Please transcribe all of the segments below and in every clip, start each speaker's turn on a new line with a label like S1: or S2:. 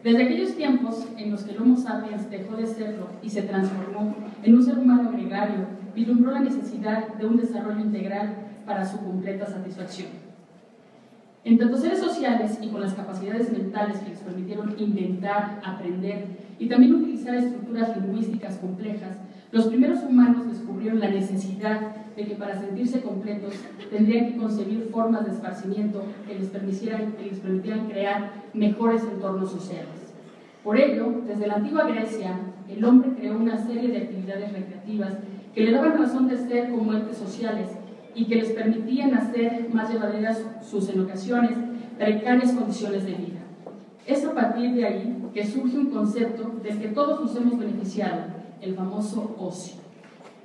S1: Desde aquellos tiempos en los que el Homo sapiens dejó de serlo y se transformó en un ser humano gregario, vislumbró la necesidad de un desarrollo integral para su completa satisfacción. En tanto seres sociales y con las capacidades mentales que les permitieron inventar, aprender y también utilizar estructuras lingüísticas complejas, los primeros humanos descubrieron la necesidad de que para sentirse completos tendrían que concebir formas de esparcimiento que les permitieran crear mejores entornos sociales. Por ello, desde la antigua Grecia, el hombre creó una serie de actividades recreativas que le daban razón de ser como entes sociales y que les permitían hacer más llevaderas sus, en ocasiones, precarias condiciones de vida. Es a partir de ahí que surge un concepto del que todos nos hemos beneficiado, el famoso ocio.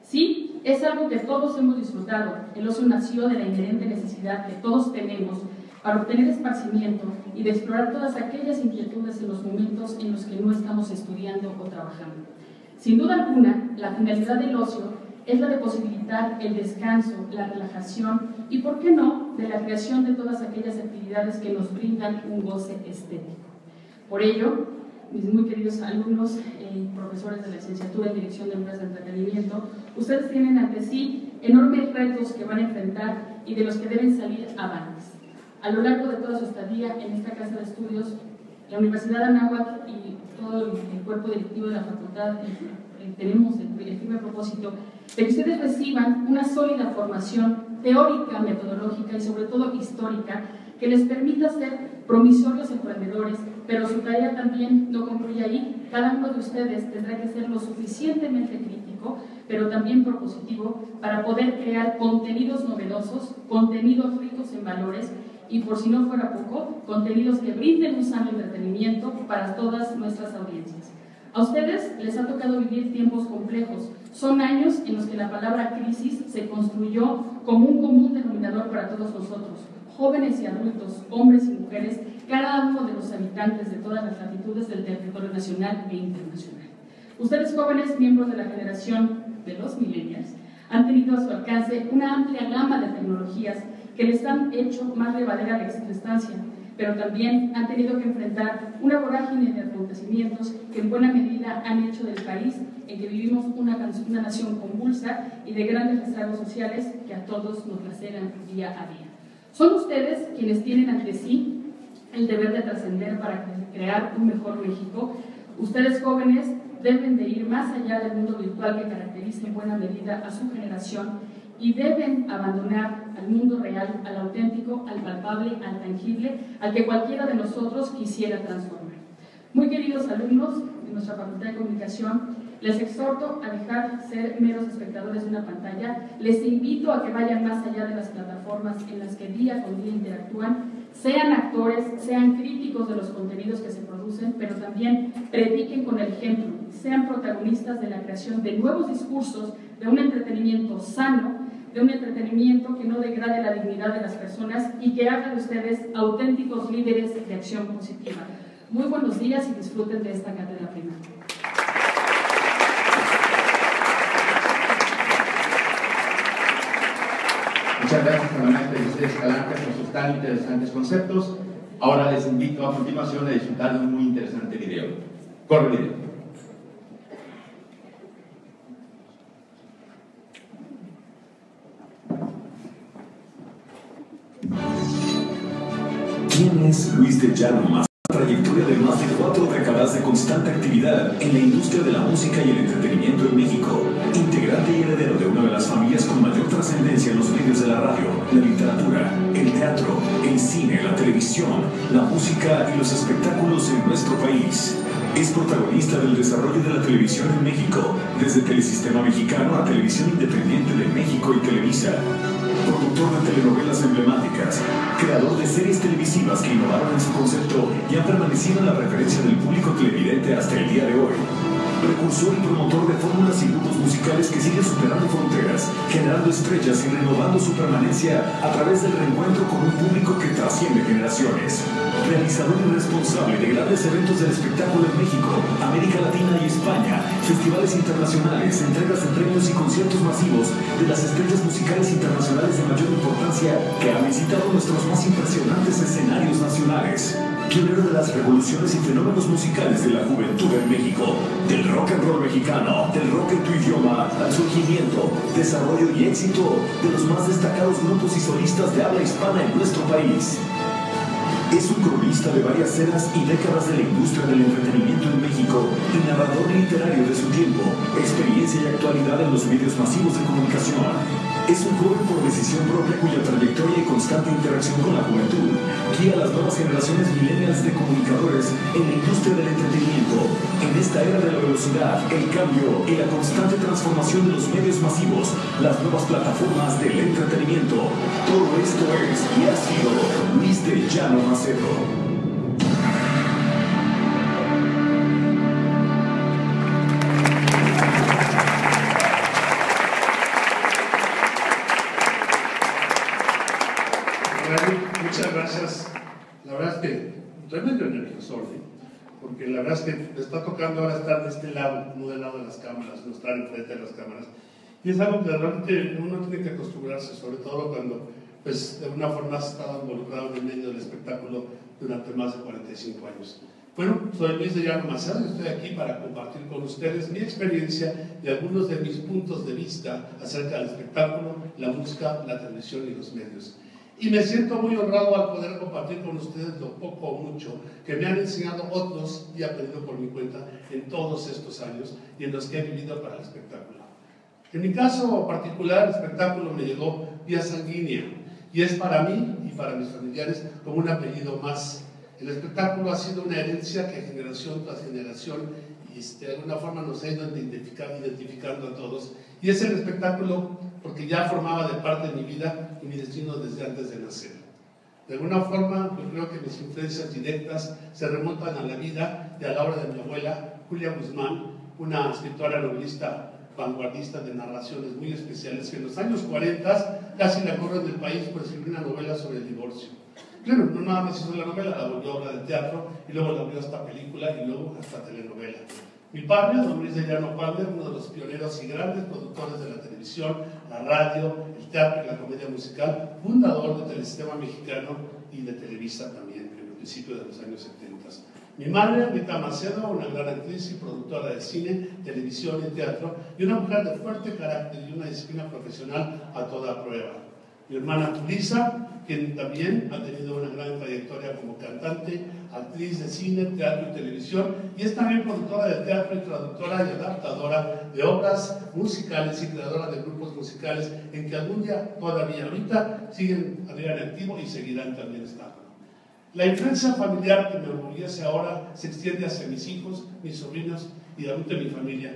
S1: Sí, es algo que todos hemos disfrutado. El ocio nació de la inherente necesidad que todos tenemos para obtener esparcimiento y de explorar todas aquellas inquietudes en los momentos en los que no estamos estudiando o trabajando. Sin duda alguna, la finalidad del ocio es la de posibilitar el descanso, la relajación y, ¿por qué no?, de la creación de todas aquellas actividades que nos brindan un goce estético. Por ello, mis muy queridos alumnos y profesores de la licenciatura en Dirección de Empresas de Entretenimiento, ustedes tienen ante sí enormes retos que van a enfrentar y de los que deben salir avantes. A lo largo de toda su estadía en esta casa de estudios, la Universidad Anáhuac y todo el cuerpo directivo de la facultad tenemos el firme propósito de que ustedes reciban una sólida formación teórica, metodológica y sobre todo histórica que les permita ser promisorios emprendedores, pero su tarea también no concluye ahí. Cada uno de ustedes tendrá que ser lo suficientemente crítico, pero también propositivo para poder crear contenidos novedosos, contenidos ricos en valores y, por si no fuera poco, contenidos que brinden un sano entretenimiento para todas nuestras audiencias. A ustedes les ha tocado vivir tiempos complejos. Son años en los que la palabra crisis se construyó como un común denominador para todos nosotros, jóvenes y adultos, hombres y mujeres, cada uno de los habitantes de todas las latitudes del territorio nacional e internacional. Ustedes, jóvenes, miembros de la generación de los millennials, han tenido a su alcance una amplia gama de tecnologías que les han hecho más llevadera la existencia, pero también han tenido que enfrentar una vorágine de acontecimientos que en buena medida han hecho del país en que vivimos una nación convulsa y de grandes rezagos sociales que a todos nos laceran día a día. Son ustedes quienes tienen ante sí el deber de trascender para crear un mejor México. Ustedes, jóvenes, deben de ir más allá del mundo virtual que caracteriza en buena medida a su generación y deben abandonar al mundo real, al auténtico, al palpable, al tangible, al que cualquiera de nosotros quisiera transformar. Muy queridos alumnos de nuestra Facultad de Comunicación, les exhorto a dejar ser meros espectadores de una pantalla, les invito a que vayan más allá de las plataformas en las que día con día interactúan, sean actores, sean críticos de los contenidos que se producen, pero también prediquen con el ejemplo, sean protagonistas de la creación de nuevos discursos, de un entretenimiento sano, de un entretenimiento que no degrade la dignidad de las personas y que haga de ustedes auténticos líderes de acción positiva. Muy buenos días y disfruten de esta cátedra primaria.
S2: Muchas gracias a la maestra José Escalante por sus tan interesantes conceptos. Ahora les invito a continuación a disfrutar de un muy interesante video. Corre video.
S3: ¿Quién es Luis de Llano Más? Trayectoria de más de 4 décadas de constante actividad en la industria de la música y el entretenimiento en México. Integrante y heredero de una de las familias con mayor trascendencia en los medios de la radio, la literatura, el teatro, el cine, la televisión, la música y los espectáculos en nuestro país. Es protagonista del desarrollo de la televisión en México, desde Telesistema Mexicano a Televisión Independiente de México y Televisa. Productor de telenovelas emblemáticas, creador de series televisivas que innovaron en su concepto y han permanecido en la preferencia del público televidente hasta el día de hoy. Precursor y promotor de fórmulas y grupos musicales que siguen superando fronteras, generando estrellas y renovando su permanencia a través del reencuentro con un público que trasciende generaciones. Realizador y responsable de grandes eventos del espectáculo en México, América Latina y España, festivales internacionales, entregas de premios y conciertos masivos de las estrellas musicales internacionales de mayor importancia que han visitado nuestros más impresionantes escenarios nacionales. pionero de las revoluciones y fenómenos musicales de la juventud en México, del rock and roll mexicano, del rock en tu idioma, al surgimiento, desarrollo y éxito de los más destacados grupos y solistas de habla hispana en nuestro país. Es un cronista de varias eras y décadas de la industria del entretenimiento en México y narrador literario de su tiempo, experiencia y actualidad en los medios masivos de comunicación. Es un joven por decisión propia cuya trayectoria y constante interacción con la juventud guía a las nuevas generaciones millennials de comunicadores en la industria del entretenimiento. En esta era de la velocidad, el cambio y la constante transformación de los medios masivos, las nuevas plataformas del entretenimiento. Todo esto es y ha sido Luis de Llano Macedo.
S4: Muchas gracias. La verdad es que tremendo energizor, porque la verdad es que me está tocando ahora estar de este lado, no del lado de las cámaras, no estar enfrente de las cámaras. Y es algo que realmente uno tiene que acostumbrarse, sobre todo cuando, pues, de alguna forma has estado involucrado en el medio del espectáculo durante más de 45 años. Bueno, soy Luis de Llano Macedo y estoy aquí para compartir con ustedes mi experiencia y algunos de mis puntos de vista acerca del espectáculo, la música, la televisión y los medios. Y me siento muy honrado al poder compartir con ustedes lo poco o mucho que me han enseñado otros y aprendido por mi cuenta en todos estos años y en los que he vivido para el espectáculo. En mi caso particular, el espectáculo me llegó vía sanguínea y es para mí y para mis familiares como un apellido más. El espectáculo ha sido una herencia que generación tras generación de alguna forma nos ha ido identificando a todos. Y es el espectáculo porque ya formaba de parte de mi vida y mi destino desde antes de nacer. De alguna forma, yo creo que mis influencias directas se remontan a la vida y a la obra de mi abuela, Julia Guzmán, una escritora novelista vanguardista de narraciones muy especiales, que en los años 40 casi la corren del país por escribir una novela sobre el divorcio. Claro, no nada más hizo la novela, la volvió obra de teatro y luego la volvió hasta película y luego hasta telenovela. Mi padre, don Luis de Llano Palmer, uno de los pioneros y grandes productores de la televisión, la radio, el teatro y la comedia musical, fundador de Telesistema Mexicano y de Televisa también, en el principio de los años 70. Mi madre, Rita Macedo, una gran actriz y productora de cine, televisión y teatro, y una mujer de fuerte carácter y una disciplina profesional a toda prueba. Mi hermana Tulisa, quien también ha tenido una gran trayectoria como cantante, actriz de cine, teatro y televisión, y es también productora de teatro y traductora y adaptadora de obras musicales y creadora de grupos musicales en que algún día, todavía ahorita, siguen en activo y seguirán también estando. La influencia familiar que me orgullece ahora se extiende hacia mis hijos, mis sobrinos y ahorita mi familia.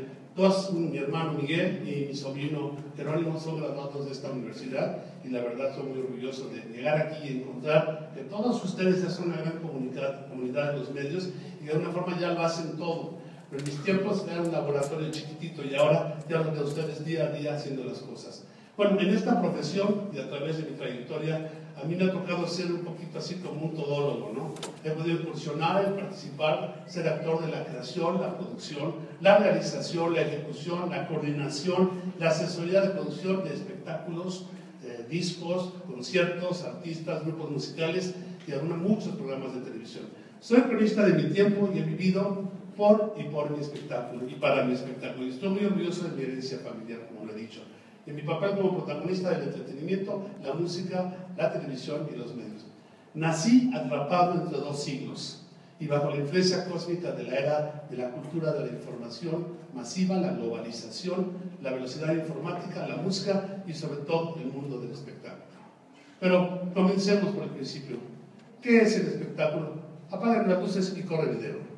S4: Mi hermano Miguel y mi sobrino Jerónimo son graduados de esta universidad y la verdad estoy muy orgulloso de llegar aquí y encontrar que todos ustedes ya son una gran comunidad de los medios y de alguna forma ya lo hacen todo. Pero en mis tiempos era un laboratorio chiquitito y ahora ya lo de ustedes día a día haciendo las cosas. Bueno, en esta profesión y a través de mi trayectoria, a mí me ha tocado ser un poquito así como un todólogo, ¿no? He podido incursionar, participar, ser actor de la creación, la producción, la realización, la ejecución, la coordinación, la asesoría de producción de espectáculos, discos, conciertos, artistas, grupos musicales y muchos programas de televisión. Soy cronista de mi tiempo y he vivido por y por mi espectáculo y para mi espectáculo. Y estoy muy orgulloso de mi herencia familiar, como lo he dicho. En mi papel como protagonista del entretenimiento, la música, la televisión y los medios. Nací atrapado entre dos siglos y bajo la influencia cósmica de la era de la cultura de la información masiva, la globalización, la velocidad informática, la música y sobre todo el mundo del espectáculo. Pero comencemos por el principio. ¿Qué es el espectáculo? Apaguen las luces y corre video.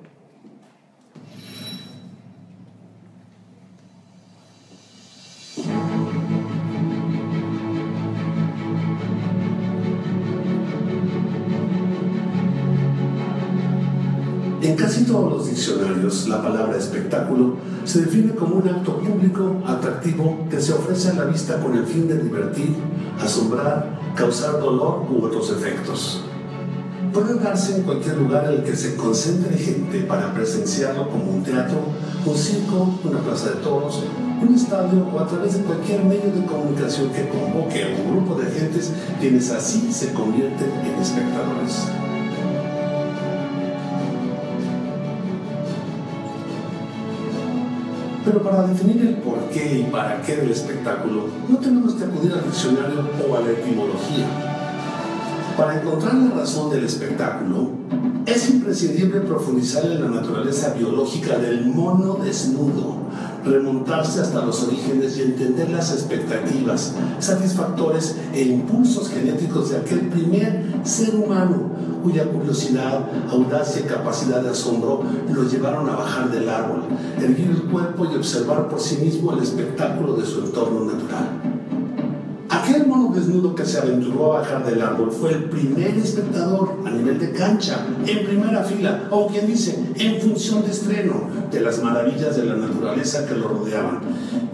S5: En casi todos los diccionarios, la palabra espectáculo se define como un acto público, atractivo, que se ofrece a la vista con el fin de divertir, asombrar, causar dolor u otros efectos. Puede darse en cualquier lugar en el que se concentre gente para presenciarlo, como un teatro, un circo, una plaza de toros, un estadio o a través de cualquier medio de comunicación que convoque a un grupo de gentes quienes así se convierten en espectadores. Pero para definir el porqué y para qué del espectáculo, no tenemos que acudir al diccionario o a la etimología. Para encontrar la razón del espectáculo, es imprescindible profundizar en la naturaleza biológica del mono desnudo, remontarse hasta los orígenes y entender las expectativas, satisfactores e impulsos genéticos de aquel primer ser humano, cuya curiosidad, audacia y capacidad de asombro lo llevaron a bajar del árbol, erguir el cuerpo y observar por sí mismo el espectáculo de su entorno natural. Aquel mono desnudo que se aventuró a bajar del árbol fue el primer espectador a nivel de cancha, en primera fila, o quien dice, en función de estreno, de las maravillas de la naturaleza que lo rodeaban.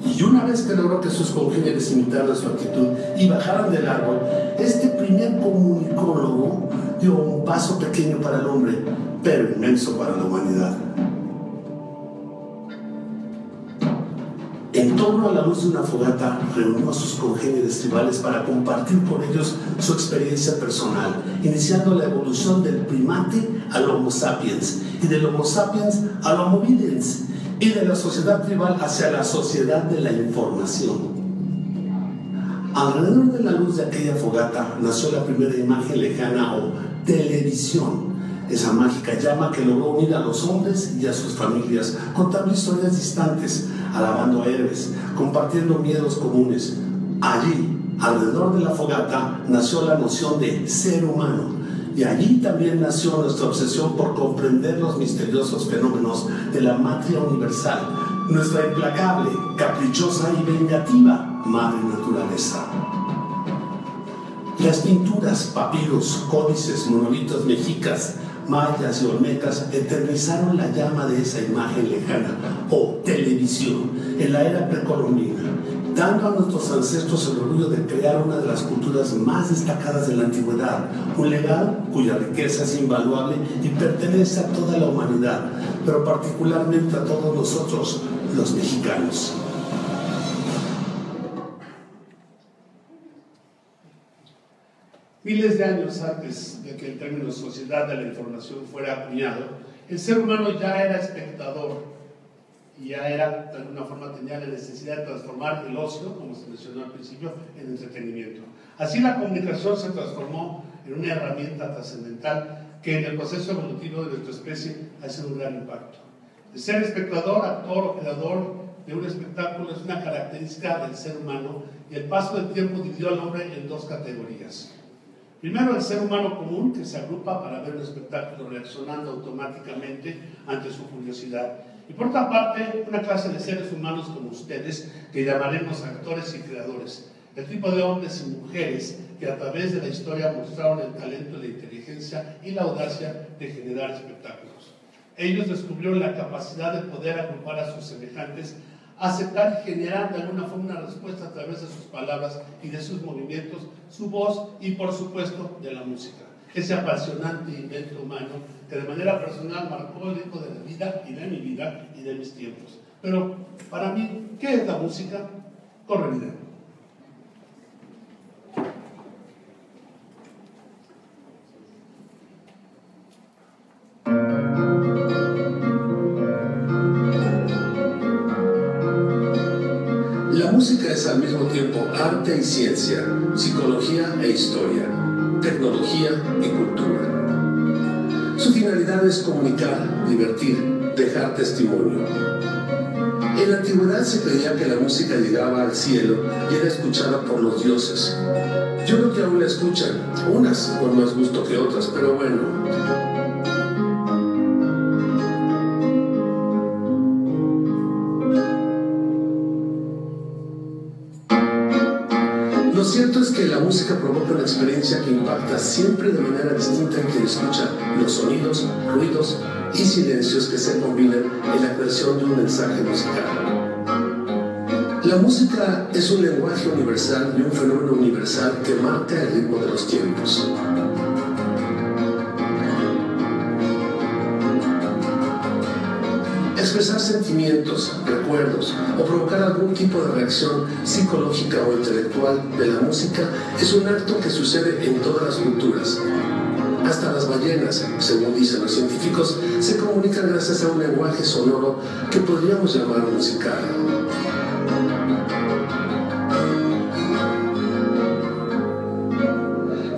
S5: Y una vez que logró que sus congéneres imitaran su actitud y bajaran del árbol, este primer comunicólogo dio un paso pequeño para el hombre, pero inmenso para la humanidad. En torno a la luz de una fogata, reunió a sus congéneres tribales para compartir con ellos su experiencia personal, iniciando la evolución del primate al Homo sapiens, y del Homo sapiens al Homo videns, y de la sociedad tribal hacia la sociedad de la información. Alrededor de la luz de aquella fogata nació la primera imagen lejana o televisión, esa mágica llama que logró unir a los hombres y a sus familias, contando historias distantes, alabando a héroes, compartiendo miedos comunes. Allí, alrededor de la fogata, nació la noción de ser humano, y allí también nació nuestra obsesión por comprender los misteriosos fenómenos de la matria universal, nuestra implacable, caprichosa y vengativa madre naturaleza. Las pinturas, papiros, códices, monolitos mexicas, mayas y olmecas eternizaron la llama de esa imagen lejana, o televisión, en la era precolombina, dando a nuestros ancestros el orgullo de crear una de las culturas más destacadas de la antigüedad, un legado cuya riqueza es invaluable y pertenece a toda la humanidad, pero particularmente a todos nosotros, los mexicanos.
S4: Miles de años antes de que el término sociedad de la información fuera acuñado, el ser humano ya era espectador y ya era, de alguna forma, tenía la necesidad de transformar el ocio, como se mencionó al principio, en entretenimiento. Así la comunicación se transformó en una herramienta trascendental que en el proceso evolutivo de nuestra especie ha sido un gran impacto. De ser espectador, actor o creador de un espectáculo es una característica del ser humano, y el paso del tiempo dividió al hombre en dos categorías. Primero, el ser humano común, que se agrupa para ver un espectáculo reaccionando automáticamente ante su curiosidad. Y por otra parte, una clase de seres humanos como ustedes, que llamaremos actores y creadores. El tipo de hombres y mujeres que a través de la historia mostraron el talento, la inteligencia y la audacia de generar espectáculos. Ellos descubrieron la capacidad de poder agrupar a sus semejantes, aceptar y generar de alguna forma una respuesta a través de sus palabras y de sus movimientos, su voz y, por supuesto, de la música. Ese apasionante invento humano que de manera personal marcó el ritmo de la vida y de mi vida y de mis tiempos. Pero, para mí, ¿qué es la música? Corre video.
S5: La música es al mismo tiempo arte y ciencia, psicología e historia, tecnología y cultura. Su finalidad es comunicar, divertir, dejar testimonio. En la antigüedad se creía que la música llegaba al cielo y era escuchada por los dioses. Yo creo que aún la escuchan, unas con más gusto que otras, pero bueno. Lo cierto es que la música provoca una experiencia que impacta siempre de manera distinta en quien escucha los sonidos, ruidos y silencios que se combinan en la creación de un mensaje musical. La música es un lenguaje universal y un fenómeno universal que marca el ritmo de los tiempos. Expresar sentimientos, recuerdos o provocar algún tipo de reacción psicológica o intelectual de la música es un acto que sucede en todas las culturas. Hasta las ballenas, según dicen los científicos, se comunican gracias a un lenguaje sonoro que podríamos llamar musical.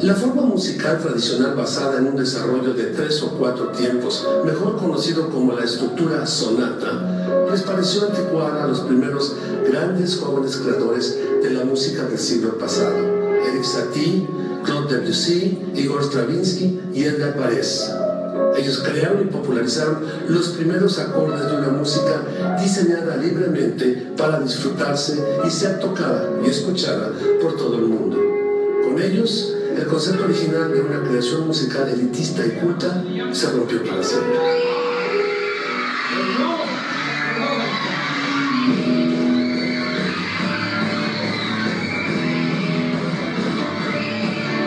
S5: La forma musical tradicional basada en un desarrollo de 3 o 4 tiempos, mejor conocido como la estructura sonata, les pareció anticuada a los primeros grandes jóvenes creadores de la música del siglo pasado: Erik Satie, Claude Debussy, Igor Stravinsky y Edgar Varèse. Ellos crearon y popularizaron los primeros acordes de una música diseñada libremente para disfrutarse y ser tocada y escuchada por todo el mundo. Con ellos, el concepto original de una creación musical elitista y culta se rompió para siempre.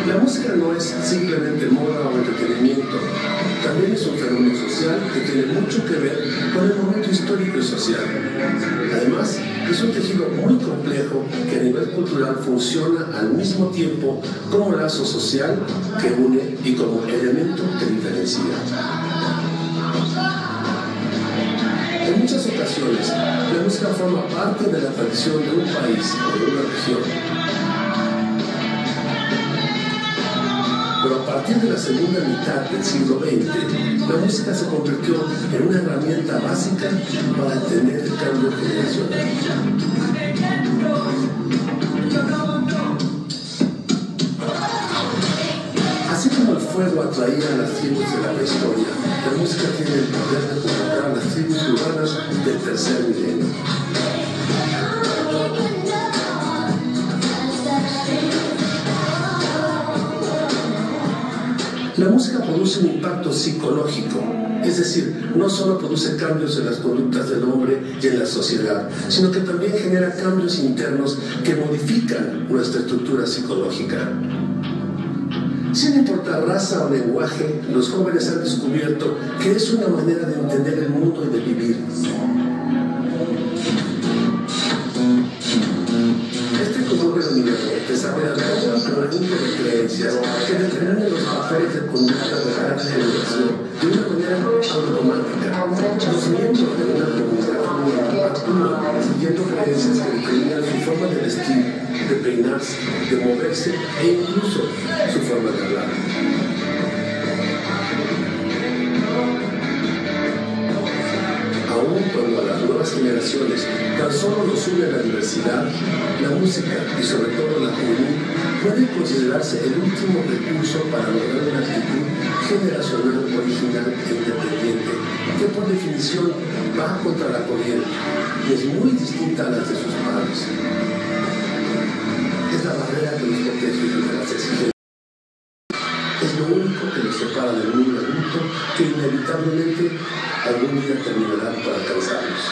S5: La música no es simplemente moda o entretenimiento, también es un fenómeno social que tiene mucho que ver con el momento histórico y social. Además, es un tejido muy complejo que a nivel cultural funciona al mismo tiempo como lazo social que une y como elemento que diferencia. En muchas ocasiones, la música forma parte de la tradición de un país o de una región. Pero a partir de la segunda mitad del siglo XX, la música se convirtió en una herramienta básica para entender el cambio generacional. Así como el fuego atraía a las tribus de la prehistoria, la música tiene el poder de convocar a las tribus urbanas del tercer milenio. La música produce un impacto psicológico, es decir, no solo produce cambios en las conductas del hombre y en la sociedad, sino que también genera cambios internos que modifican nuestra estructura psicológica. Sin importar raza o lenguaje, los jóvenes han descubierto que es una manera de entender el mundo y de vivir. Desarrolla todo un conjunto de creencias que determinan los patrones de conducta de cada generación de una manera automática. Los miembros de una comunidad actúan siguiendo creencias que determinan su forma de vestir, de peinarse, de moverse e incluso su forma de hablar. Aún cuando a las nuevas generaciones tan solo nos une la diversidad, la música y sobre todo la juventud puede considerarse el último recurso para lograr una actitud generacional original e independiente, que por definición va contra la corriente y es muy distinta a las de sus padres. Es la barrera que nos protege de las exigencias. Es lo único que nos separa del mundo adulto que inevitablemente algún día terminará por alcanzarnos.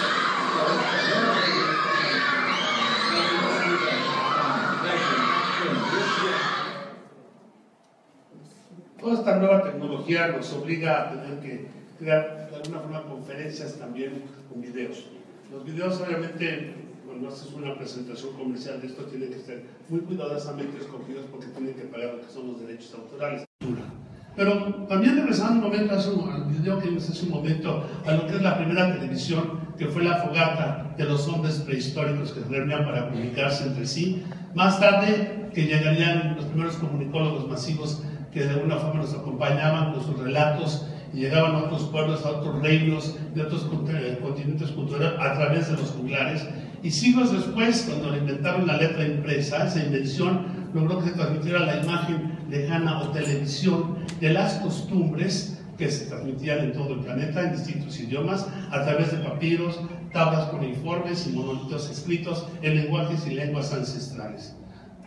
S4: Toda esta nueva tecnología nos obliga a tener que crear de alguna forma conferencias también con videos. Los videos obviamente, cuando haces una presentación comercial de esto, tienen que ser muy cuidadosamente escogidos porque tienen que pagar lo que son los derechos autorales. Pero también regresando un momento al video que vimos hace un momento, a lo que es la primera televisión, que fue la fogata de los hombres prehistóricos que se reunían para comunicarse entre sí. Más tarde, que llegarían los primeros comunicólogos masivos que de alguna forma nos acompañaban con sus relatos y llegaban a otros pueblos, a otros reinos, de otros continentes culturales a través de los juglares. Y siglos después, cuando inventaron la letra impresa, esa invención logró que se transmitiera la imagen lejana o televisión de las costumbres que se transmitían en todo el planeta en distintos idiomas a través de papiros, tablas con informes y monolitos escritos en lenguajes y lenguas ancestrales.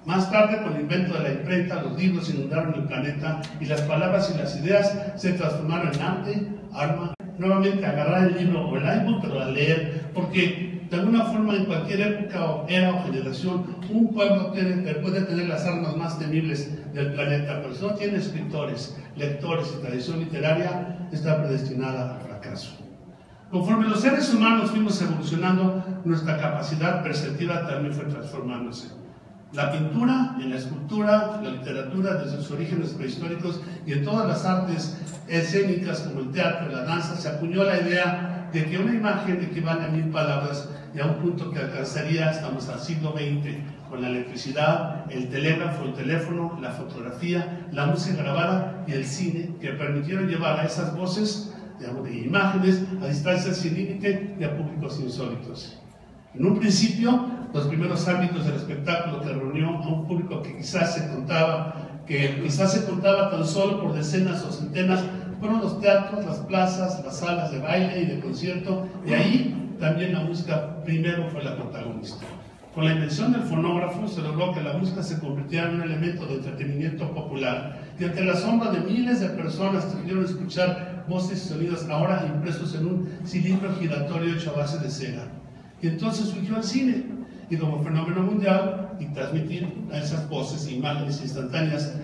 S4: Más tarde, con el invento de la imprenta, los libros inundaron el planeta y las palabras y las ideas se transformaron en arte, arma. Nuevamente agarrar el libro o el iPod, pero a leer, porque de alguna forma en cualquier época o era o generación, un pueblo puede tener las armas más temibles del planeta, pero si no tiene escritores, lectores y tradición literaria, está predestinada al fracaso. Conforme los seres humanos fuimos evolucionando, nuestra capacidad perceptiva también fue transformándose. la pintura, en la escultura, la literatura, desde sus orígenes prehistóricos y en todas las artes escénicas como el teatro, la danza, se acuñó la idea de que una imagen equivale a 1000 palabras y a un punto que alcanzaría, estamos al siglo XX, con la electricidad, el telégrafo, el teléfono, la fotografía, la música grabada y el cine, que permitieron llevar a esas voces, digamos, de imágenes a distancias sin límite y a públicos insólitos. En un principio, los primeros ámbitos del espectáculo que reunió a un público que quizás se contaba tan solo por decenas o centenas, fueron los teatros, las plazas, las salas de baile y de concierto, y ahí también la música primero fue la protagonista. Con la invención del fonógrafo se logró que la música se convirtiera en un elemento de entretenimiento popular, y ante la sombra de miles de personas que pudieron escuchar voces y sonidos ahora impresos en un cilindro giratorio hecho a base de cera. Y entonces surgió el cine, y como fenómeno mundial, y transmitir a esas voces e imágenes instantáneas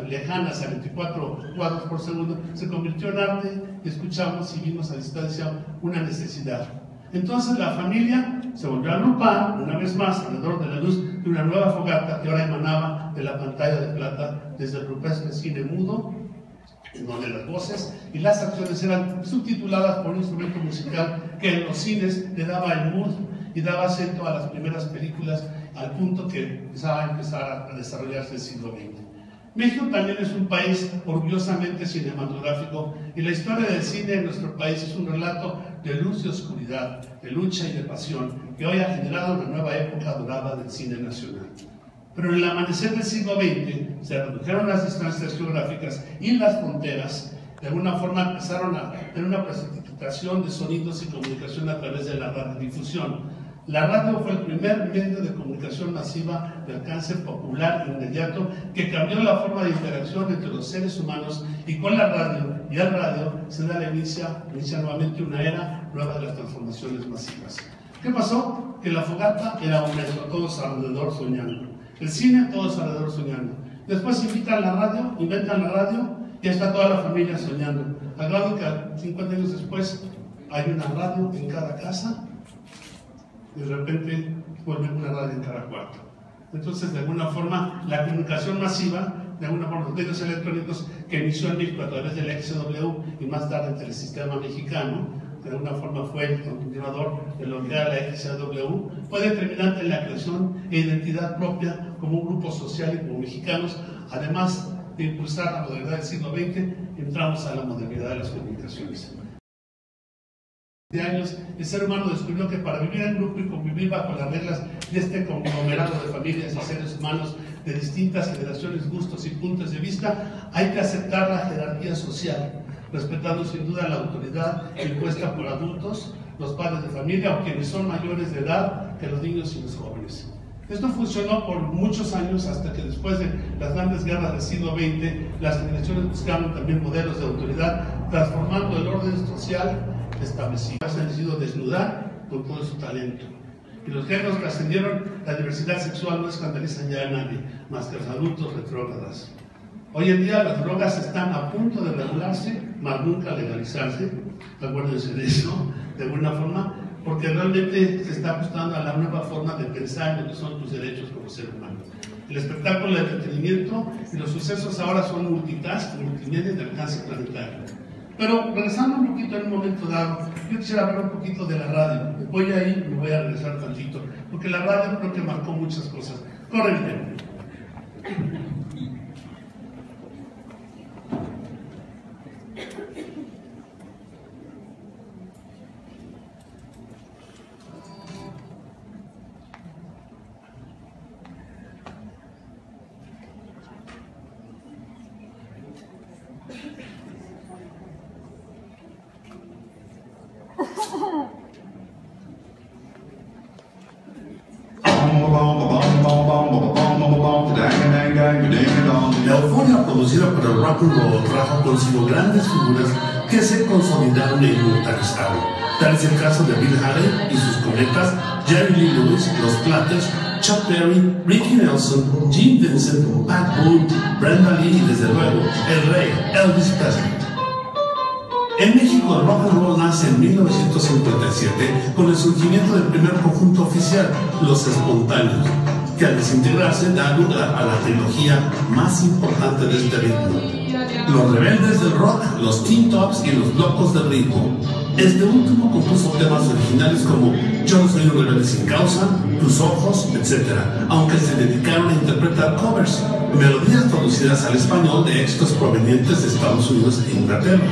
S4: lejanas a 24 cuadros por segundo, se convirtió en arte, y escuchamos y vimos a distancia una necesidad. Entonces la familia se volvió a agrupar una vez más alrededor de la luz de una nueva fogata que ahora emanaba de la pantalla de plata desde el rupestre cine mudo, en donde las voces y las acciones eran subtituladas por un instrumento musical que en los cines le daba el mood y daba acento a las primeras películas, al punto que empezaba a desarrollarse el siglo XX. México también es un país orgullosamente cinematográfico, y la historia del cine en nuestro país es un relato de luz y oscuridad, de lucha y de pasión, que hoy ha generado una nueva época dorada del cine nacional. Pero en el amanecer del siglo XX se redujeron las distancias geográficas y las fronteras. De alguna forma empezaron a tener una precipitación de sonidos y comunicación a través de la radiodifusión. La radio fue el primer medio de comunicación masiva de alcance popular inmediato que cambió la forma de interacción entre los seres humanos, y con la radio y el radio se da inicia nuevamente una era nueva de las transformaciones masivas. ¿Qué pasó? Que la fogata era un hecho, todos alrededor soñando. El cine, todos alrededor soñando. Después inventan la radio y está toda la familia soñando. Al grado que 50 años después hay una radio en cada casa. De repente vuelve una radio en cada cuarto. Entonces, de alguna forma, la comunicación masiva, de alguna forma, los medios electrónicos que inició en México a través del XW y más tarde entre el sistema mexicano, de alguna forma fue el continuador de lo que era la XW, fue determinante en la creación e identidad propia como un grupo social y como mexicanos. Además de impulsar la modernidad del siglo XX, entramos a la modernidad de las comunicaciones. De años, el ser humano descubrió que para vivir en grupo y convivir bajo las reglas de este conglomerado de familias y seres humanos de distintas generaciones, gustos y puntos de vista, hay que aceptar la jerarquía social, respetando sin duda la autoridad impuesta por adultos, los padres de familia o quienes son mayores de edad que los niños y los jóvenes. Esto funcionó por muchos años, hasta que después de las grandes guerras del siglo XX, las generaciones buscaron también modelos de autoridad, transformando el orden social establecido. Se han decidido desnudar con todo su talento. Y los géneros trascendieron la diversidad sexual, no escandalizan ya a nadie, más que los adultos retrógradas. Hoy en día las drogas están a punto de regularse, más nunca legalizarse. Acuérdense de eso, de alguna forma, porque realmente se está ajustando a la nueva forma de pensar en lo que son tus derechos como ser humano. El espectáculo, el entretenimiento y los sucesos ahora son multitask, multimedia de alcance planetario. Pero regresando un poquito en un momento dado, yo quisiera hablar un poquito de la radio. Voy a ir, me voy a regresar tantito, porque la radio creo que marcó muchas cosas. Corre el tema.
S5: La euforia producida por el rock and roll trajo consigo grandes figuras que se consolidaron e inmortalizaron. Tal es el caso de Bill Haley y sus cometas, Jerry Lee Lewis, los Platters, Chuck Berry, Ricky Nelson, Jim Vincent, Pat Boone, Brenda Lee y desde luego el rey Elvis Presley. En México el rock and roll nace en 1957 con el surgimiento del primer conjunto oficial, Los Espontáneos, que que al desintegrarse da lugar a la trilogía más importante de este ritmo: los rebeldes del rock, los Teen Tops y los locos del ritmo. Este último compuso temas originales como Yo no soy un rebelde sin causa, Tus ojos, etc., aunque se dedicaron a interpretar covers, melodías traducidas al español de éxitos provenientes de Estados Unidos e Inglaterra.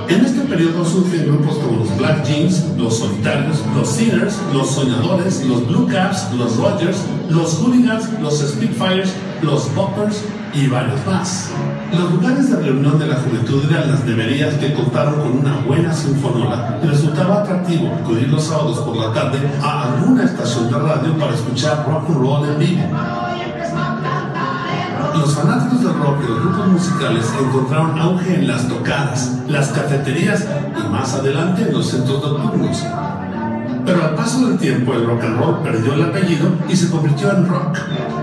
S5: En este periodo surgen grupos como los Black Jeans, los Solitarios, los Sinners, los Soñadores, los Blue Caps, los Rogers, los Hooligans, los Spitfires, los Poppers y varios más. Los lugares de reunión de la juventud eran las neverías que contaron con una buena sinfonola y resultaba atractivo acudir los sábados por la tarde a alguna estación de radio para escuchar rock and roll en vivo. Los fanáticos del rock y los grupos musicales encontraron auge en las tocadas, las cafeterías y más adelante en los centros nocturnos. Pero al paso del tiempo el rock and roll perdió el apellido y se convirtió en rock.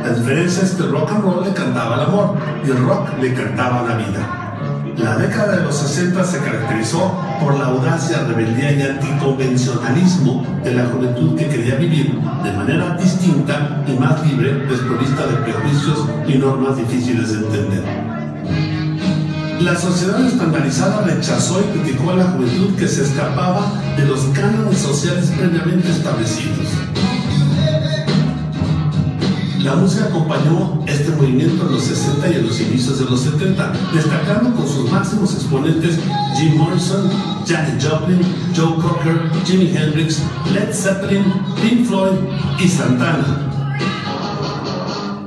S5: La diferencia es que el rock and roll le cantaba al amor y el rock le cantaba a la vida. La década de los 60 se caracterizó por la audacia, rebeldía y anticonvencionalismo de la juventud que quería vivir de manera distinta y más libre, desprovista de prejuicios y normas difíciles de entender. La sociedad estandarizada rechazó y criticó a la juventud que se escapaba de los cánones sociales previamente establecidos. La música acompañó este movimiento en los 60 y en los inicios de los 70, destacando con sus máximos exponentes Jim Morrison, Janis Joplin, Joe Cocker, Jimi Hendrix, Led Zeppelin, Pink Floyd y Santana.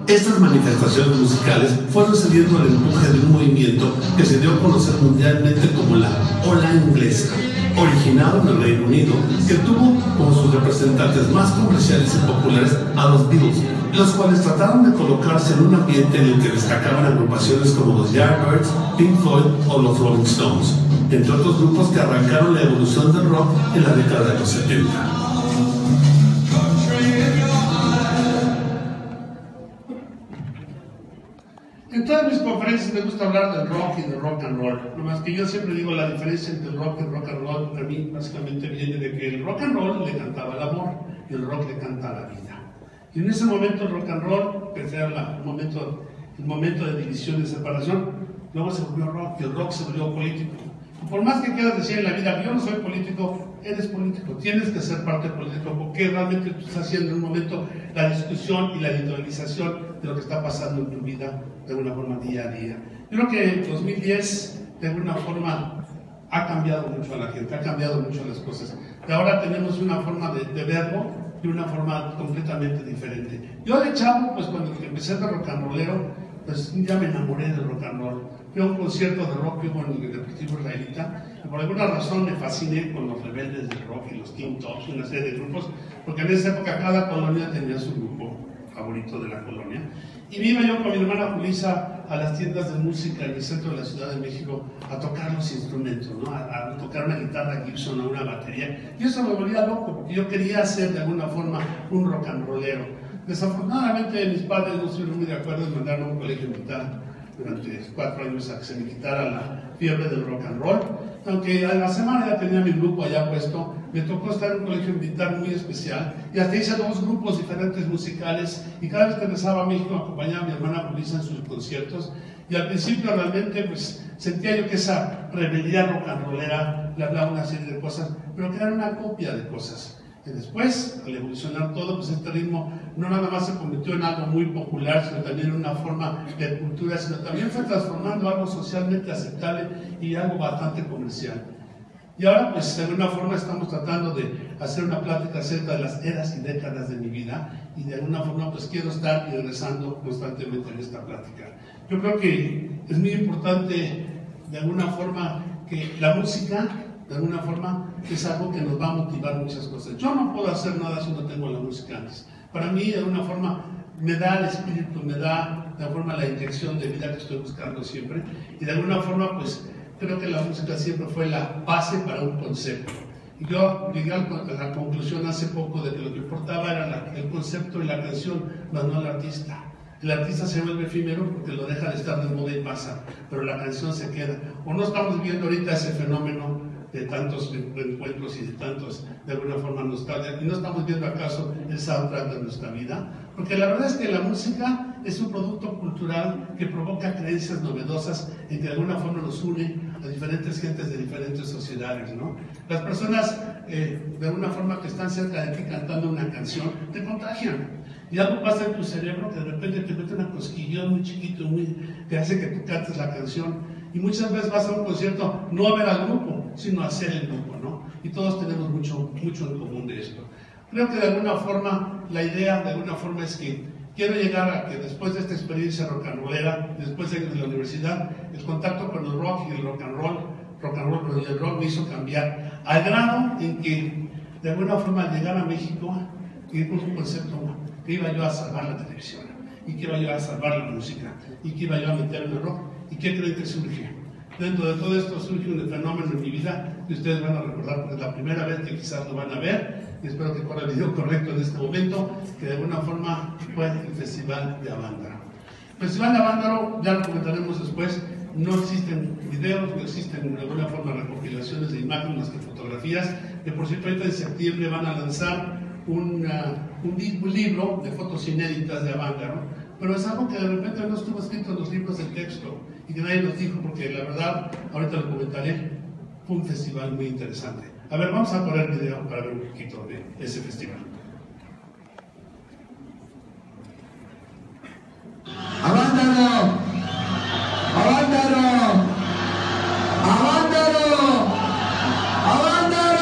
S5: Estas manifestaciones musicales fueron cediendo al empuje de un movimiento que se dio a conocer mundialmente como la ola inglesa, originado en el Reino Unido, que tuvo como sus representantes más comerciales y populares a los Beatles, los cuales trataron de colocarse en un ambiente en el que destacaban agrupaciones como los Yardbirds, Pink Floyd o los Rolling Stones, entre otros grupos que arrancaron la evolución del rock en la década de los 70.
S4: En todas mis conferencias me gusta hablar del rock y del rock and roll. Nomás que yo siempre digo la diferencia entre el rock y el rock and roll, para mí básicamente viene de que el rock and roll le cantaba el amor y el rock le canta la vida. Y en ese momento el rock and roll, que era el momento de división y separación, luego se volvió rock y el rock se volvió político. Y por más que quieras decir en la vida, yo no soy político, eres político, tienes que ser parte político, porque realmente tú estás haciendo en un momento la discusión y la editorialización de lo que está pasando en tu vida de alguna forma día a día. Yo creo que en 2010 de alguna forma ha cambiado mucho a la gente, ha cambiado mucho las cosas. De ahora tenemos una forma de verlo de una forma completamente diferente. Yo de chavo, pues cuando empecé de rock and rollero, pues ya me enamoré del rock and roll. Fui a un concierto de rock en el Deportivo Israelita y por alguna razón me fasciné con los rebeldes del rock y los Teen Tops y una serie de grupos, porque en esa época cada colonia tenía su grupo favorito de la colonia. Y me iba yo con mi hermana Julissa a las tiendas de música en el centro de la Ciudad de México a tocar los instrumentos, ¿no? a tocar una guitarra Gibson o una batería. Y eso me volvía loco, porque yo quería ser de alguna forma un rock and rollero. Desafortunadamente mis padres no estuvieron muy de acuerdo en mandarme a un colegio militar durante 4 años a que se me quitara la fiebre del rock and roll. Aunque a la semana ya tenía mi grupo allá puesto, me tocó estar en un colegio militar muy especial y hasta hice 2 grupos diferentes musicales y cada vez que regresaba a México acompañaba a mi hermana Julissa en sus conciertos y al principio realmente pues sentía yo que esa rebeldía rock and rollera le hablaba una serie de cosas, pero que era una copia de cosas. Y después, al evolucionar todo, pues este ritmo no nada más se convirtió en algo muy popular, sino también en una forma de cultura, sino también fue transformando algo socialmente aceptable y algo bastante comercial. Y ahora, pues de alguna forma estamos tratando de hacer una plática acerca de las eras y décadas de mi vida y de alguna forma pues quiero estar regresando constantemente en esta plática. Yo creo que es muy importante de alguna forma que la música de alguna forma es algo que nos va a motivar muchas cosas. Yo no puedo hacer nada si no tengo la música antes. Para mí, de alguna forma, me da el espíritu, me da de alguna forma la inyección de vida que estoy buscando siempre. Y de alguna forma, pues, creo que la música siempre fue la base para un concepto. Y yo llegué a la conclusión hace poco de que lo que importaba era el concepto y la canción, más no el artista. El artista se vuelve efímero porque lo deja de estar de moda y pasa, pero la canción se queda. O no estamos viviendo ahorita ese fenómeno de tantos reencuentros y de tantos, de alguna forma, nostalgia. ¿Y no estamos viendo acaso el soundtrack de nuestra vida? Porque la verdad es que la música es un producto cultural que provoca creencias novedosas y que de alguna forma nos une a diferentes gentes de diferentes sociedades, ¿no? Las personas, de alguna forma, que están cerca de ti cantando una canción, te contagian. Y algo pasa en tu cerebro que de repente te mete una cosquillón muy chiquito, que hace que tú cantes la canción. Y muchas veces vas a un concierto no a ver al grupo, sino a hacer el grupo, ¿no? Y todos tenemos mucho en común de esto. Creo que de alguna forma, la idea de alguna forma es que quiero llegar a que después de esta experiencia rock and rollera, después de la universidad, el contacto con el rock y el rock and roll y el rock me hizo cambiar, al grado en que de alguna forma al llegar a México, y con un concepto que iba yo a salvar la televisión, y que iba yo a salvar la música, y que iba yo a meter en el rock. ¿Y qué creen que surge? Dentro de todo esto surge un fenómeno en mi vida que ustedes van a recordar porque es la primera vez que quizás lo van a ver, y espero que corra el video correcto en este momento, que de alguna forma fue el Festival de Avándaro. El Festival de Avándaro, ya lo comentaremos después, no existen videos, no existen de alguna forma recopilaciones de imágenes más que fotografías, que por cierto ahorita en septiembre van a lanzar un libro de fotos inéditas de Avándaro, pero es algo que de repente no estuvo escrito en los libros de texto y que nadie nos dijo, porque la verdad, ahorita lo comentaré, fue un festival muy interesante. A ver, vamos a poner video para ver un poquito de ese festival.
S6: ¡Avándaro! ¡Avándaro! ¡Avándaro! ¡Avándaro!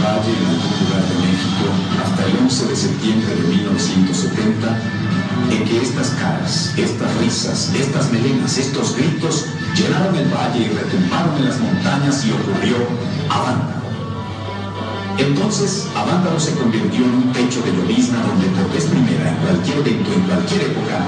S3: Valle en algún lugar de México hasta el 11 de septiembre de 1970, en que estas caras, estas risas, estas melenas, estos gritos llenaron el valle y retumbaron en las montañas y ocurrió Avándaro. Entonces, Avándaro se convirtió en un techo de llovizna donde por vez primera, en cualquier evento, en cualquier época,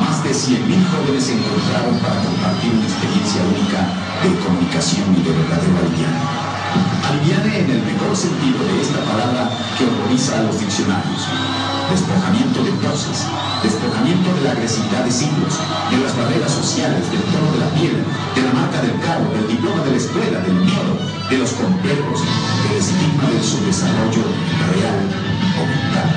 S3: más de 100.000 jóvenes se encontraron para compartir una experiencia única de comunicación y de verdadero aliviane. Aliviane en el mejor sentido de esta palabra que horroriza a los diccionarios. Despojamiento de poses, despojamiento de la agresividad de siglos, de las barreras sociales, del tono de la piel, de la marca del carro, del diploma de la escuela, del miedo, de los complejos, del estigma del subdesarrollo real o mental.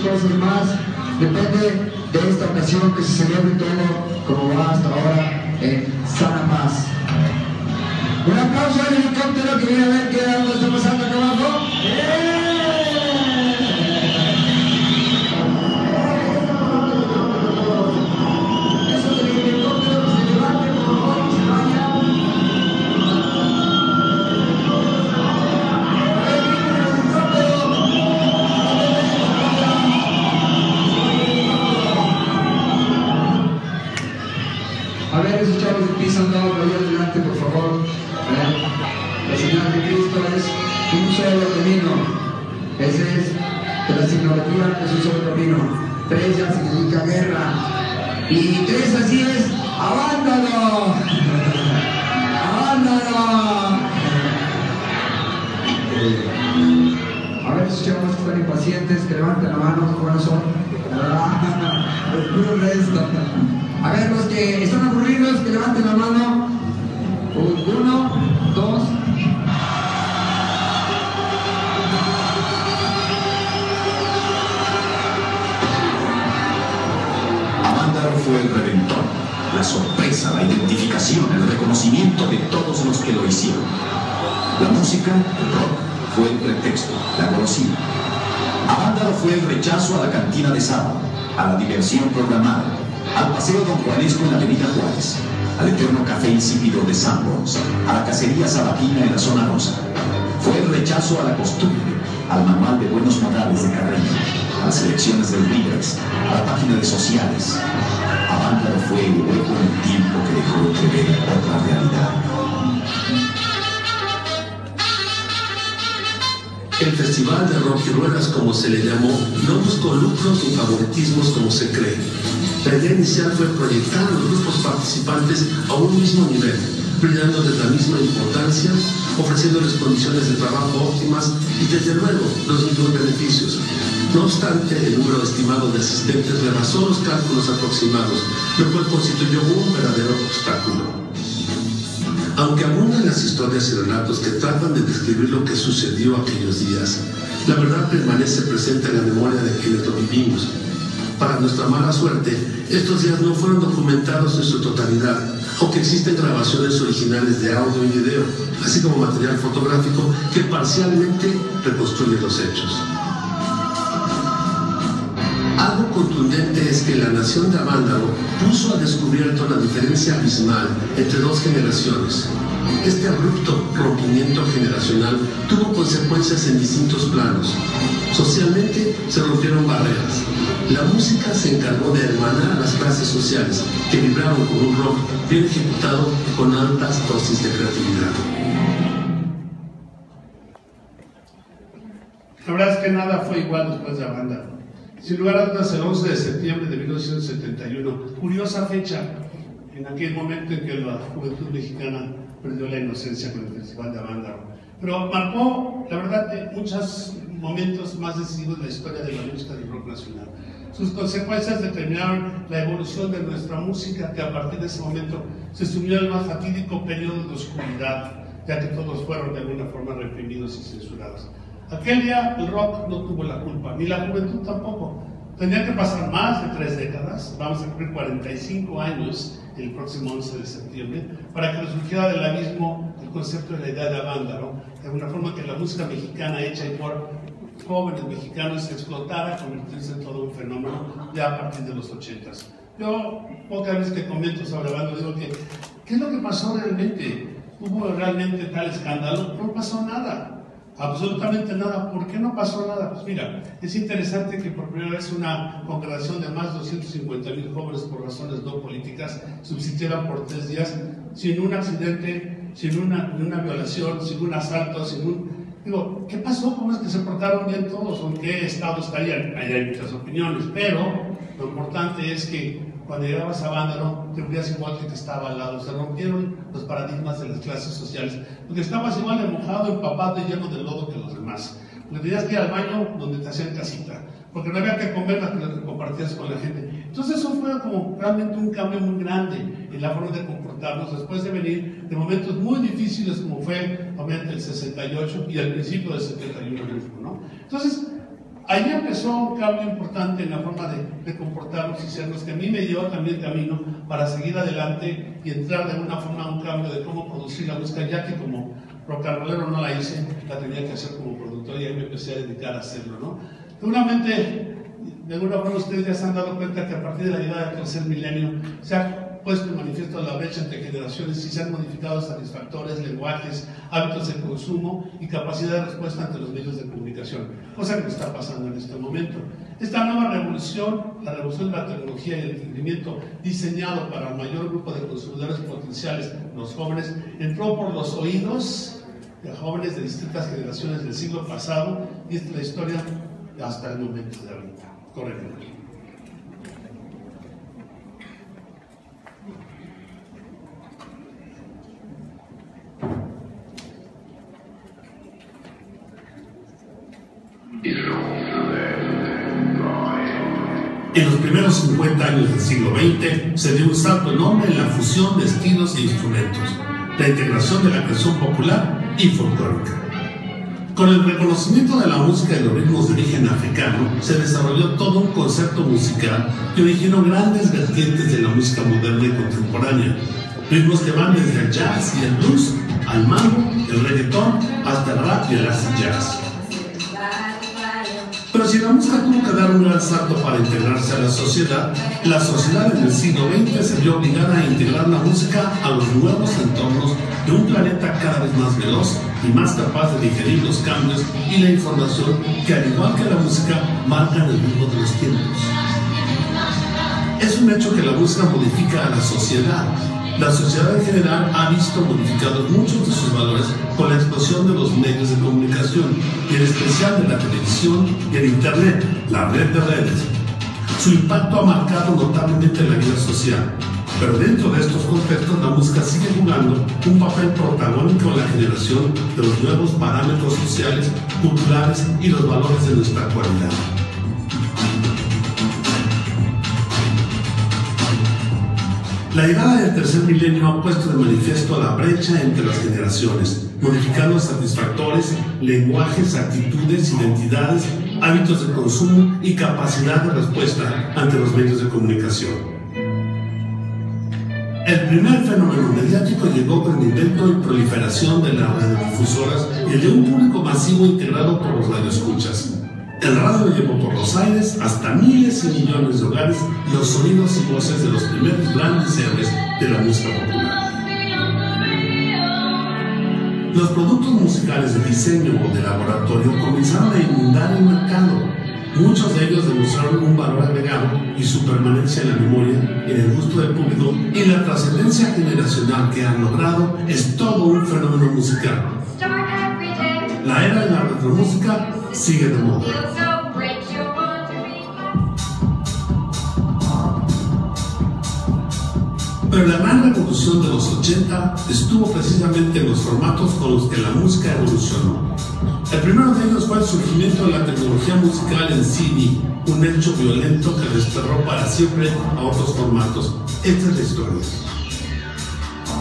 S6: Cosas más, depende de esta ocasión que se celebre todo como va hasta ahora en sana paz. Un aplauso al helicóptero que viene a ver qué algo está pasando acá abajo. Eso del helicóptero que se levante por favor y se vaya. A ver, esos chavos de piso han dado por ahí adelante, por favor. La señal de Cristo es un solo camino. Ese es de la signología, es un solo camino. 3 ya significa guerra. Y 3 así es, ¡Avándaro! ¡Avándaro! A ver, esos chavos que están impacientes, que levanten la mano, ¿cuáles son? El puro resto. A ver, los que están aburridos, que levanten la mano. 1, 2.
S3: Avándaro fue el redentor, la sorpresa, la identificación, el reconocimiento de todos los que lo hicieron. La música, el rock, fue el pretexto, la golosina. Avándaro fue el rechazo a la cantina de sábado, a la diversión programada, al Paseo Don Juanesco en la Avenida Juárez, al eterno café insípido de Sanborns, a la cacería sabatina en la zona rosa. Fue el rechazo a la costumbre, al manual de buenos modales de Carreño, a las elecciones del Rivers, a la página de sociales. Avándaro fue el hueco en el tiempo que dejó entrever otra realidad.
S5: El Festival de Rock y Ruedas, como se le llamó, no buscó lucros ni favoritismos como se cree. La idea inicial fue proyectar a los grupos participantes a un mismo nivel, brindándoles la misma importancia, ofreciéndoles condiciones de trabajo óptimas y desde luego los mismos beneficios. No obstante, el número estimado de asistentes rebasó los cálculos aproximados, lo cual constituyó un verdadero obstáculo. Aunque abundan las historias y relatos que tratan de describir lo que sucedió aquellos días, la verdad permanece presente en la memoria de quienes lo vivimos. Para nuestra mala suerte, estos días no fueron documentados en su totalidad, aunque existen grabaciones originales de audio y video, así como material fotográfico que parcialmente reconstruye los hechos. Algo contundente es que la nación de Avándaro puso al descubierto la diferencia abismal entre dos generaciones. Este abrupto rompimiento generacional tuvo consecuencias en distintos planos. Socialmente se rompieron barreras. La música se encargó de hermanar a las clases sociales, que vibraron con un rock bien ejecutado con altas dosis de creatividad.
S4: La verdad es que nada fue igual después de Avándaro. Sin lugar a dudas, el 11 de septiembre de 1971, curiosa fecha, en aquel momento en que la juventud mexicana perdió la inocencia con el Festival de Avándaro. Pero marcó, la verdad, muchos momentos más decisivos de la historia de la música del rock nacional. Sus consecuencias determinaron la evolución de nuestra música, que a partir de ese momento se sumió al más fatídico periodo de oscuridad, ya que todos fueron de alguna forma reprimidos y censurados. Aquel día el rock no tuvo la culpa, ni la juventud tampoco. Tendría que pasar más de 3 décadas, vamos a cumplir 45 años el próximo 11 de septiembre, para que resurgiera del abismo el concepto de la idea de Avándaro, de alguna forma que la música mexicana hecha por jóvenes mexicanos explotara, convirtiéndose en todo un fenómeno ya a partir de los 80s. Yo, pocas veces que comento sobre Avándaro, digo que, ¿qué es lo que pasó realmente? ¿Hubo realmente tal escándalo? No pasó nada. Absolutamente nada. ¿Por qué no pasó nada? Pues mira, es interesante que por primera vez una congregación de más de 250,000 jóvenes por razones no políticas subsistieran por 3 días sin un accidente, sin una violación, sin un asalto, sin un... Digo, ¿qué pasó? ¿Cómo es que se portaron bien todos? ¿O en qué estado estarían? Ahí hay muchas opiniones, pero lo importante es que cuando llegabas a Avándaro, te veías igual que estaba al lado. Se rompieron los paradigmas de las clases sociales, porque estabas igual de mojado, empapado y lleno de lodo que los demás. Porque tenías que ir al baño donde te hacían casita, porque no había que comer las que compartías con la gente. Entonces eso fue como realmente un cambio muy grande en la forma de comportarnos, después de venir de momentos muy difíciles como fue obviamente el 68 y al principio del 71 mismo, ¿no? Entonces, ahí empezó un cambio importante en la forma de comportarnos y sernos, que a mí me dio también camino para seguir adelante y entrar de alguna forma a un cambio de cómo producir la música, ya que como rock and rollero no la hice, la tenía que hacer como productor y ahí me empecé a dedicar a hacerlo, ¿no? Seguramente, de alguna forma ustedes ya se han dado cuenta que a partir de la llegada del tercer milenio se ha puesto en manifiesto la brecha entre generaciones y se han modificado satisfactores, lenguajes, hábitos de consumo y capacidad de respuesta ante los medios de comunicación, cosa que está pasando en este momento. Esta nueva revolución, la revolución de la tecnología y el entendimiento diseñado para el mayor grupo de consumidores potenciales, los jóvenes, entró por los oídos de jóvenes de distintas generaciones del siglo pasado y esta es la historia hasta el momento de ahorita. Correcto.
S5: En los primeros 50 años del siglo XX se dio un salto enorme en la fusión de estilos e instrumentos, la integración de la canción popular y folclórica. Con el reconocimiento de la música y los ritmos de origen africano, se desarrolló todo un concepto musical que originó grandes vertientes de la música moderna y contemporánea. Ritmos que van desde el jazz y el blues, al mambo, el reggaetón, hasta el rap y el acid jazz. Pero si la música tuvo que dar un gran salto para integrarse a la sociedad en el siglo XX se vio obligada a integrar la música a los nuevos entornos de un planeta cada vez más veloz y más capaz de digerir los cambios y la información que, al igual que la música, marcan el ritmo de los tiempos. Es un hecho que la música modifica a la sociedad. La sociedad en general ha visto modificados muchos de sus valores con la explosión de los medios de comunicación, y en especial de la televisión y el Internet, la red de redes. Su impacto ha marcado notablemente la vida social, pero dentro de estos contextos la música sigue jugando un papel protagónico en la generación de los nuevos parámetros sociales, culturales y los valores de nuestra actualidad. La llegada del tercer milenio ha puesto de manifiesto la brecha entre las generaciones, modificando satisfactores, lenguajes, actitudes, identidades, hábitos de consumo y capacidad de respuesta ante los medios de comunicación. El primer fenómeno mediático llegó con el invento y proliferación de las radiodifusoras y el de un público masivo integrado por los radioescuchas. El radio llevó por los aires hasta miles y millones de hogares los sonidos y voces de los primeros grandes héroes de la música popular. Los productos musicales de diseño o de laboratorio comenzaron a inundar el mercado. Muchos de ellos demostraron un valor agregado y su permanencia en la memoria, en el gusto del público, y la trascendencia generacional que han logrado es todo un fenómeno musical. La era de la retromúsica sigue de moda. Pero la gran revolución de los 80 estuvo precisamente en los formatos con los que la música evolucionó. El primero de ellos fue el surgimiento de la tecnología musical en CD, un hecho violento que desterró para siempre a otros formatos. Esta es la historia.